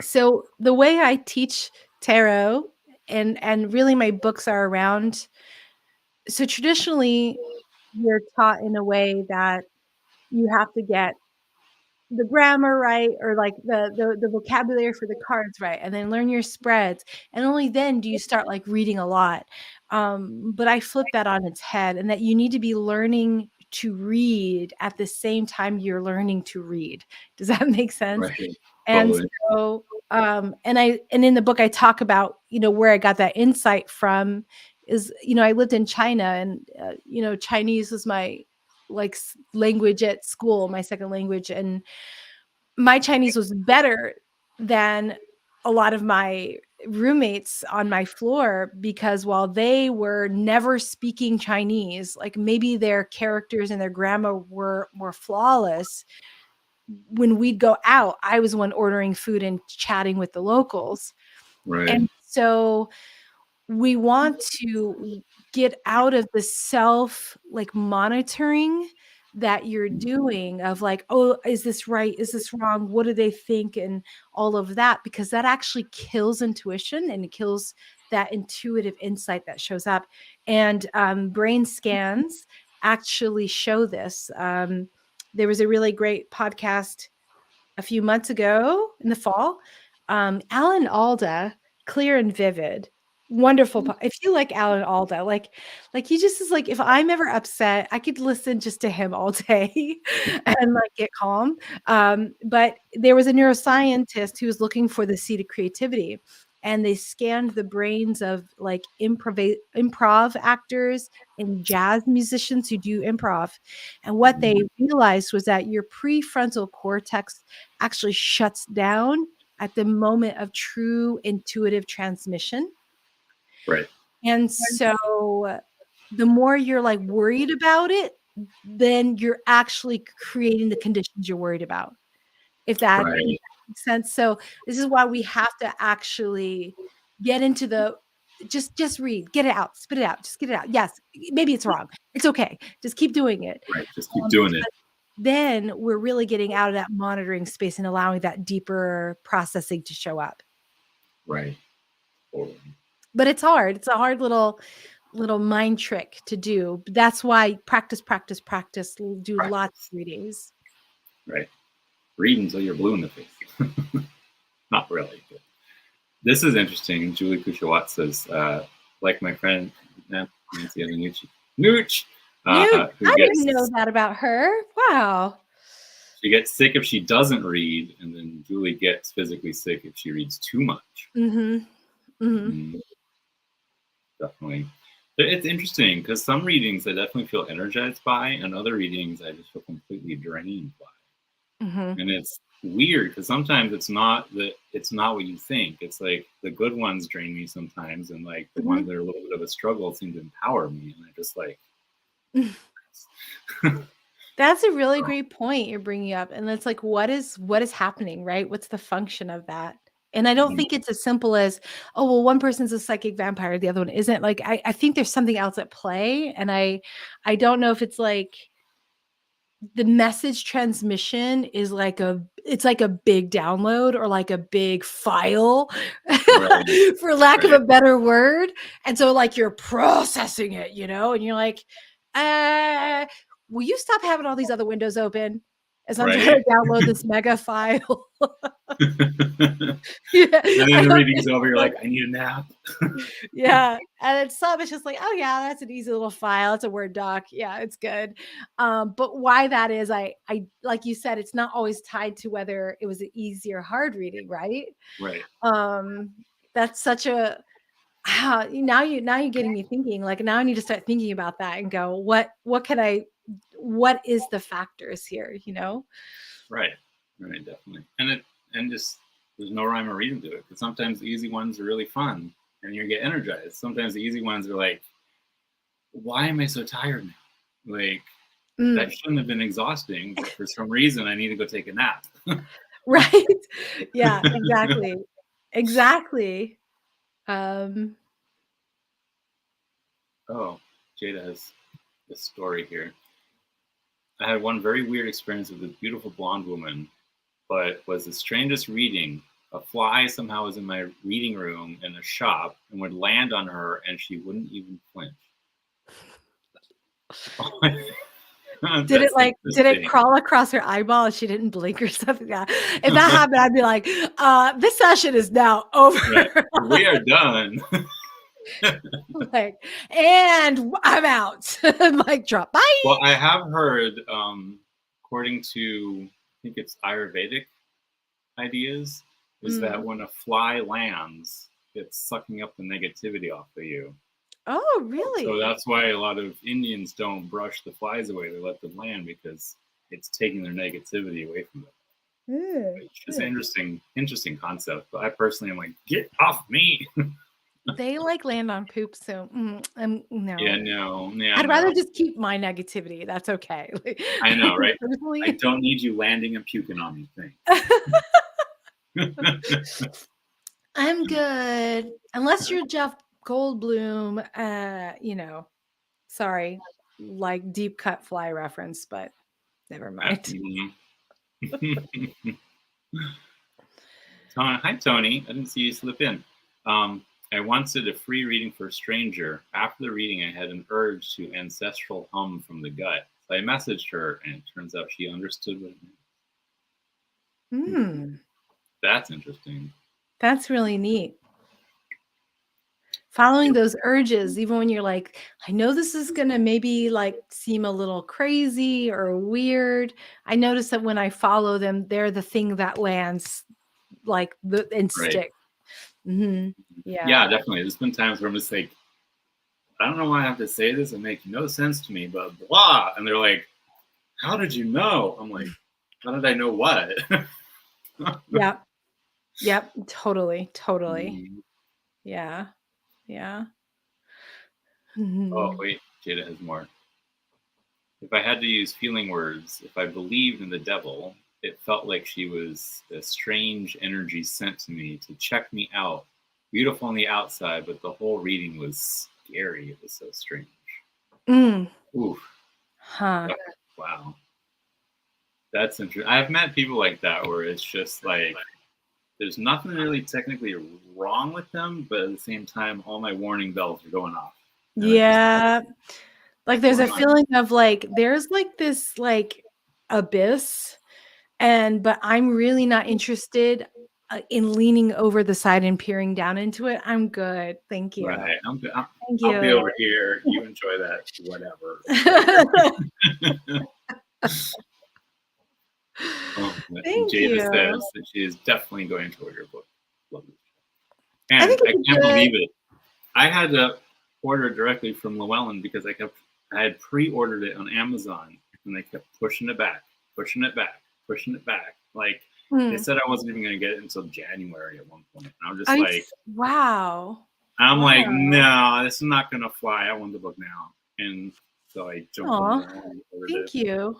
So the way I teach tarot, and really my books are around, so traditionally you're taught in a way that you have to get the grammar right, or like the vocabulary for the cards right, and then learn your spreads, and only then do you start, like, reading a lot. But I flip that on its head, and that you need to be learning to read at the same time you're learning to read. Does that make sense? Right. And Totally. so, and in the book I talk about, where I got that insight from is, I lived in China, and, Chinese was my, like, language at school, my second language, and my Chinese was better than a lot of my roommates on my floor, because while they were never speaking Chinese, like, maybe their characters and their grammar were flawless, when we'd go out, I was the one ordering food and chatting with the locals. Right. And so we want to get out of the like, monitoring that you're doing of, like, "Oh, is this right? Is this wrong? What do they think?" And all of that, because that actually kills intuition, and it kills that intuitive insight that shows up. And, brain scans actually show this. There was a really great podcast a few months ago in the fall. Alan Alda, Clear and Vivid, wonderful. If you like Alan Alda, like he just is like, if I'm ever upset, I could listen just to him all day and, like, get calm. But there was a neuroscientist who was looking for the seed of creativity, and they scanned the brains of like improv actors and jazz musicians who do improv. And what they realized was that your prefrontal cortex actually shuts down at the moment of true intuitive transmission. Right. And so the more you're like worried about it, then you're actually creating the conditions you're worried about. If that Right. makes sense. So this is why we have to actually get into the just read, get it out, spit it out, just get it out. Yes, maybe it's wrong. It's okay. Just keep doing it. Right. Just keep doing it. Because then we're really getting out of that monitoring space and allowing that deeper processing to show up. Right. Totally. But it's hard. It's a hard little mind trick to do. But that's why practice. Do lots of readings. Right. Read until you're blue in the face. Not really. But this is interesting. Julie Kushawat says, like my friend Nancy Nooch. I didn't know that about her. Wow. She gets sick if she doesn't read, and then Julie gets physically sick if she reads too much. Definitely. It's interesting because some readings I definitely feel energized by, and other readings I just feel completely drained by. And it's weird because sometimes it's not what you think. It's like the good ones drain me sometimes, and like the ones that are a little bit of a struggle seem to empower me, and I just like. That's a really great point you're bringing up, and it's like, what is happening, right? What's the function of that? And I don't think it's as simple as, oh, well, one person's a psychic vampire, the other one isn't. Like, I think there's something else at play, and I don't know if it's like the message transmission is like it's like a big download or like a big file, Right. for lack of a better word. And so like you're processing it, and you're like, will you stop having all these other windows open as I'm trying to download this mega file? Yeah. And then the reading's over, you're like, I need a nap. Yeah. And then some it's just like, oh yeah, that's an easy little file. It's a Word doc. Yeah, it's good. But why that is, I like you said, it's not always tied to whether it was an easy or hard reading, right? Right. That's such a now you're getting me thinking. Like now I need to start thinking about that and go, what is the factors here, Right, definitely. And just there's no rhyme or reason to it. Because sometimes the easy ones are really fun and you get energized. Sometimes the easy ones are like, why am I so tired now? Like that shouldn't have been exhausting, but for some reason I need to go take a nap. Right. Yeah, exactly. Oh, Jada has this story here. I had one very weird experience with a beautiful blonde woman, but was the strangest reading. A fly somehow was in my reading room in a shop and would land on her and she wouldn't even flinch. Did it crawl across her eyeball and she didn't blink or something? Yeah. If that happened, I'd be like, this session is now over. Right. We are done. Like, and I'm out. Mic drop. Bye. Well, I have heard, according to, I think it's Ayurvedic ideas, is that when a fly lands, it's sucking up the negativity off of you. Oh, really? So that's why a lot of Indians don't brush the flies away. They let them land because it's taking their negativity away from them. It's an interesting concept. But I personally am like, get off me. They like land on poop, so no. Yeah, no. Yeah, I'd rather just keep my negativity. That's okay. I know, right? I don't need you landing and puking on me. Thanks. I'm good. Unless you're Jeff Goldblum, sorry, like deep cut fly reference, but never mind. Hi, Tony. I didn't see you slip in. I once did a free reading for a stranger. After the reading, I had an urge to ancestral hum from the gut. So I messaged her, and it turns out she understood what it meant. That's interesting. That's really neat. Following those urges, even when you're like, I know this is going to maybe like seem a little crazy or weird. I notice that when I follow them, they're the thing that lands like and stick. Yeah. Yeah, definitely. There's been times where I'm just like, I don't know why I have to say this. It makes no sense to me, but blah. And they're like, how did you know? I'm like, how did I know what? Yep. Yep. Totally. Totally. Mm. Yeah. Yeah. Oh, Mhm. wait. Jada has more. If I had to use feeling words, if I believed in the devil, it felt like she was a strange energy sent to me to check me out. Beautiful on the outside, but the whole reading was scary. It was so strange. Mm. Oof. Huh. Wow. That's interesting. I've met people like that where it's just like there's nothing really technically wrong with them, but at the same time, all my warning bells are going off. And I'm just Yeah. Like what's there's a going on? feeling of like there's like this like abyss, but I'm really not interested in leaning over the side and peering down into it. I'm good. Thank you. Right. Thank I'll be you. over here. You enjoy that, whatever. Later. Oh, Thank Jada you. says that she is definitely going to order your book. Love it. I And think I it's can't good. believe it. I had to order directly from Llewellyn because I had pre-ordered it on Amazon and they kept pushing it back, pushing it back, pushing it back. Like they Mm. said I wasn't even going to get it until January at one point. And I was just I like, wow. I'm like, Wow. no, this is not going to fly. I want the book now. And so I jumped on Aw. Llewellyn and ordered it Thank you.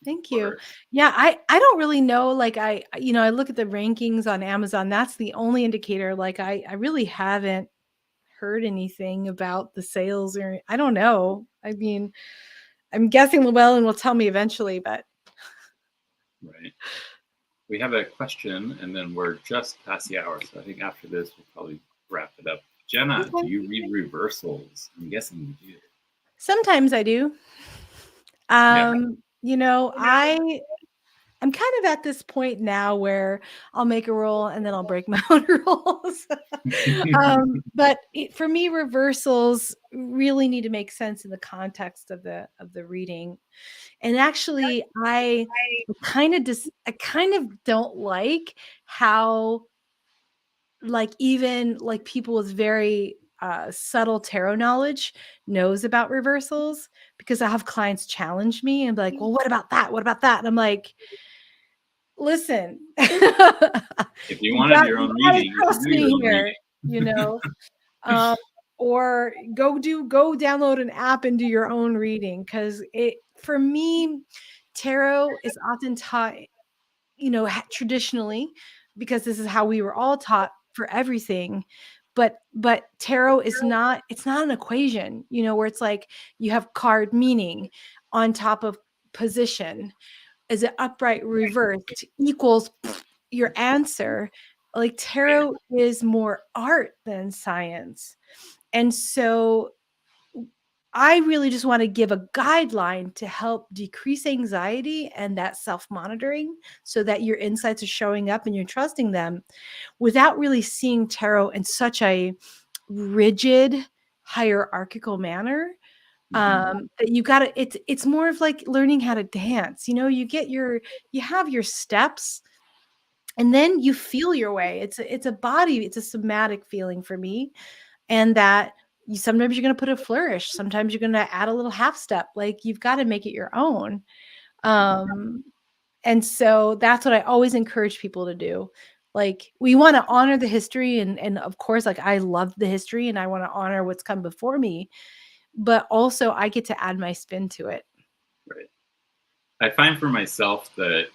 Thank you. for it. Yeah, I don't really know, like, I look at the rankings on Amazon, that's the only indicator, like, I really haven't heard anything about the sales or I don't know. I mean, I'm guessing Llewellyn will tell me eventually, but Right. We have a question, and then we're just past the hour. So I think after this, we'll probably wrap it up. Jenna, do okay. you read reversals? I'm guessing you do. Sometimes I do. Yeah. I'm kind of at this point now where I'll make a rule and then I'll break my own rules. But for me, reversals really need to make sense in the context of the reading. And actually, I kind of don't like how like even like people with very subtle tarot knowledge knows about reversals because I have clients challenge me and be like, well, what about that? What about that? And I'm like, listen, If you wanted your you own gotta reading, you can trust do your me own here, reading. you know. Um, or go download an app and do your own reading because it for me, tarot is often taught, traditionally, because this is how we were all taught for everything. But tarot is not, it's not an equation, where it's like you have card meaning on top of position. Is it upright reversed equals your answer? Like tarot is more art than science. And so I really just want to give a guideline to help decrease anxiety and that self monitoring so that your insights are showing up and you're trusting them without really seeing tarot in such a rigid, hierarchical manner. Mhm. That you got to, it's more of like learning how to dance. You have your steps and then you feel your way. It's a somatic feeling for me, and that sometimes you're going to put a flourish, sometimes you're going to add a little half step, like you've got to make it your own. um and so that's what I always encourage people to do. Like we want to honor the history, and of course, like I love the history and I want to honor what's come before me, but also I get to add my spin to it. Right. I find for myself that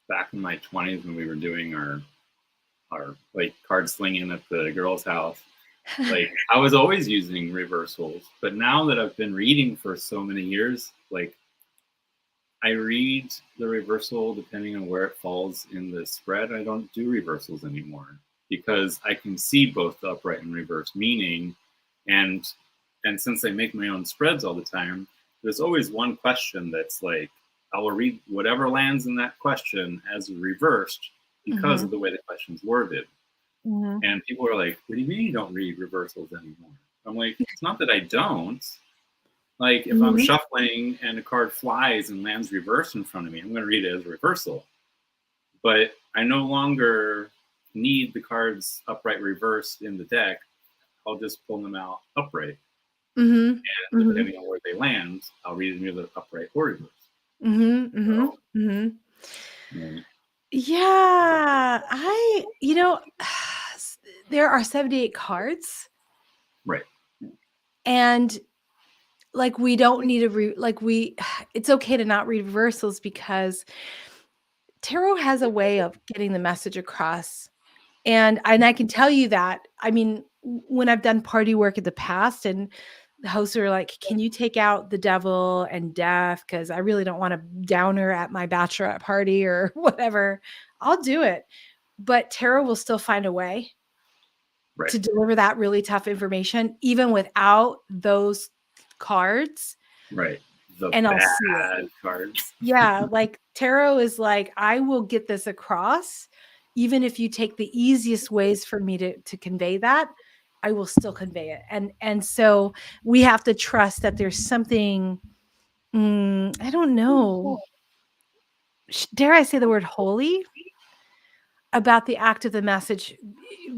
back in my 20s when we were doing our like card slinging at the girls' house, like I was always using reversals. But now that I've been reading for so many years, like I read the reversal depending on where it falls in the spread. I don't do reversals anymore because I can see both the upright and reverse meaning, and since I make my own spreads all the time, there's always one question that's like I will read whatever lands in that question as reversed because Hmm. of the way the question's worded. Hmm. And people are like, "What do you mean you don't read reversals anymore?" I'm like, "It's not that I don't. Like if I'm Hmm. shuffling and a card flies and lands reversed in front of me, I'm going to read it as a reversal. But I no longer need the cards upright reversed in the deck, I'll just pull them out upright. Mhm. And Mhm. depending on where they land, I'll read them either upright or reversed. Mhm. Mhm. So, Mhm. yeah. Yeah, there are 78 cards, Right. and like we don't need it's okay to not read reversals because tarot has a way of getting the message across. And I can tell you that, I mean, when I've done party work in the past and the hosts are like, "Can you take out the devil and death? Because I really don't want a downer at my bachelorette party," or whatever. I'll do it. But tarot will still find a way Right. to deliver that really tough information, even without those cards, Right. The and I'll see it. bad cards. Yeah, like tarot is like, I will get this across, even if you take the easiest ways for me to convey that, I will still convey it. And so we have to trust that there's something, I don't know, dare I say the word holy about the act of the message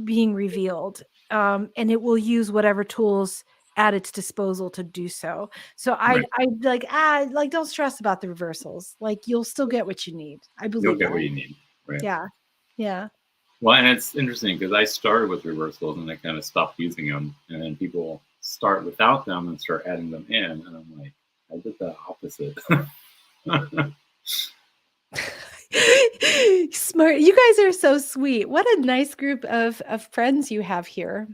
being revealed. And it will use whatever tools at its disposal to do so. So Right. I like don't stress about the reversals. Like you'll still get what you need. I You'll believe get that. what you need. Right. Yeah. Yeah. Well, and it's interesting because I started with reversals and I kind of stopped using them, and then people start without them and start adding them in, and I'm like, I did the opposite. Smart. You guys are so sweet. What a nice group of friends you have here.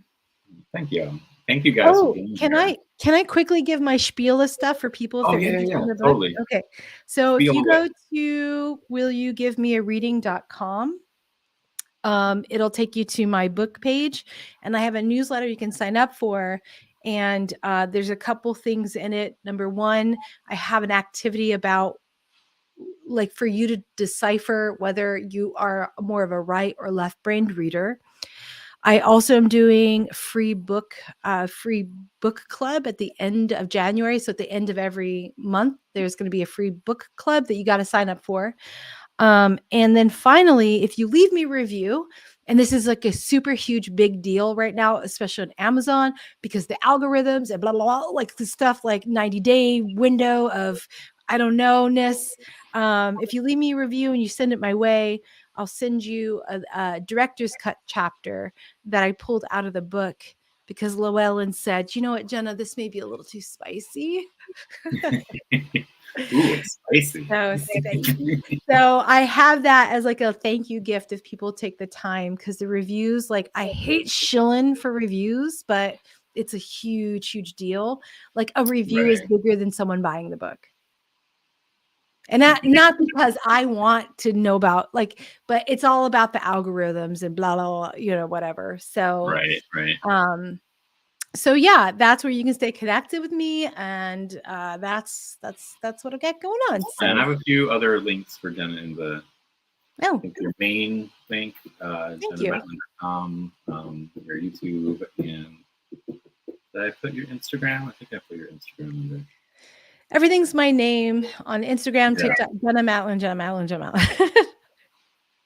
Thank you. Thank you guys for Oh, being can here. I quickly give my spiel of stuff for people if Oh they're yeah, interested yeah, in the book? totally. Okay. So if Spiel you away. go to willyougivemea.reading.com, it'll take you to my book page, and I have a newsletter you can sign up for. And there's a couple things in it. Number one, I have an activity about like for you to decipher whether you are more of a right or left brained reader. I also am doing free book club at the end of January. So at the end of every month, there's going to be a free book club that you got to sign up for. And then finally, if you leave me a review, and this is like a super huge big deal right now, especially on Amazon, because the algorithms and blah, blah, blah, like the stuff like 90-day window of I don't know-ness. If you leave me a review and you send it my way, I'll send you a director's cut chapter that I pulled out of the book because Llewellyn said, "You know what, Jenna, this may be a little too spicy." Ooh, it's spicy. So spicy. So I have that as like a thank you gift if people take the time, because the reviews, like I hate shilling for reviews, but it's a huge, huge deal. Like a review is Right. bigger than someone buying the book. And not because I want to know about but it's all about the algorithms and blah, blah, blah, whatever. So, Right. Right. so yeah, that's where you can stay connected with me, and that's what I got going on. And I So, have a few other links for Jenna in the I oh, think your main link, thank you. jennamatlin.com, your YouTube, and did I put your Instagram? I think I put your Instagram in there. Everything's my name on Instagram, Yeah. TikTok, Jenna Matlin, Jenna Matlin, Jenna Matlin.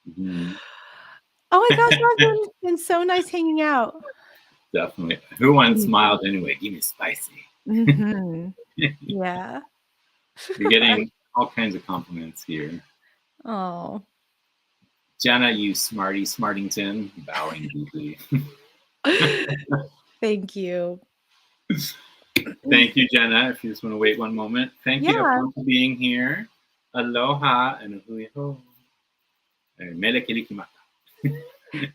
Mm-hmm. Oh my gosh, it's been so nice hanging out. Definitely. Who once smiled anyway? Give me spicy. Mm-hmm. Yeah. You're getting all kinds of compliments here. Oh. Jenna, you smarty smartington, bowing deeply. Thank you. Thank you, Jenna. If you just want to wait one moment. Thank you, Yeah. everyone, for being here. Aloha and hui ho. Mele kilikimaka. Bye.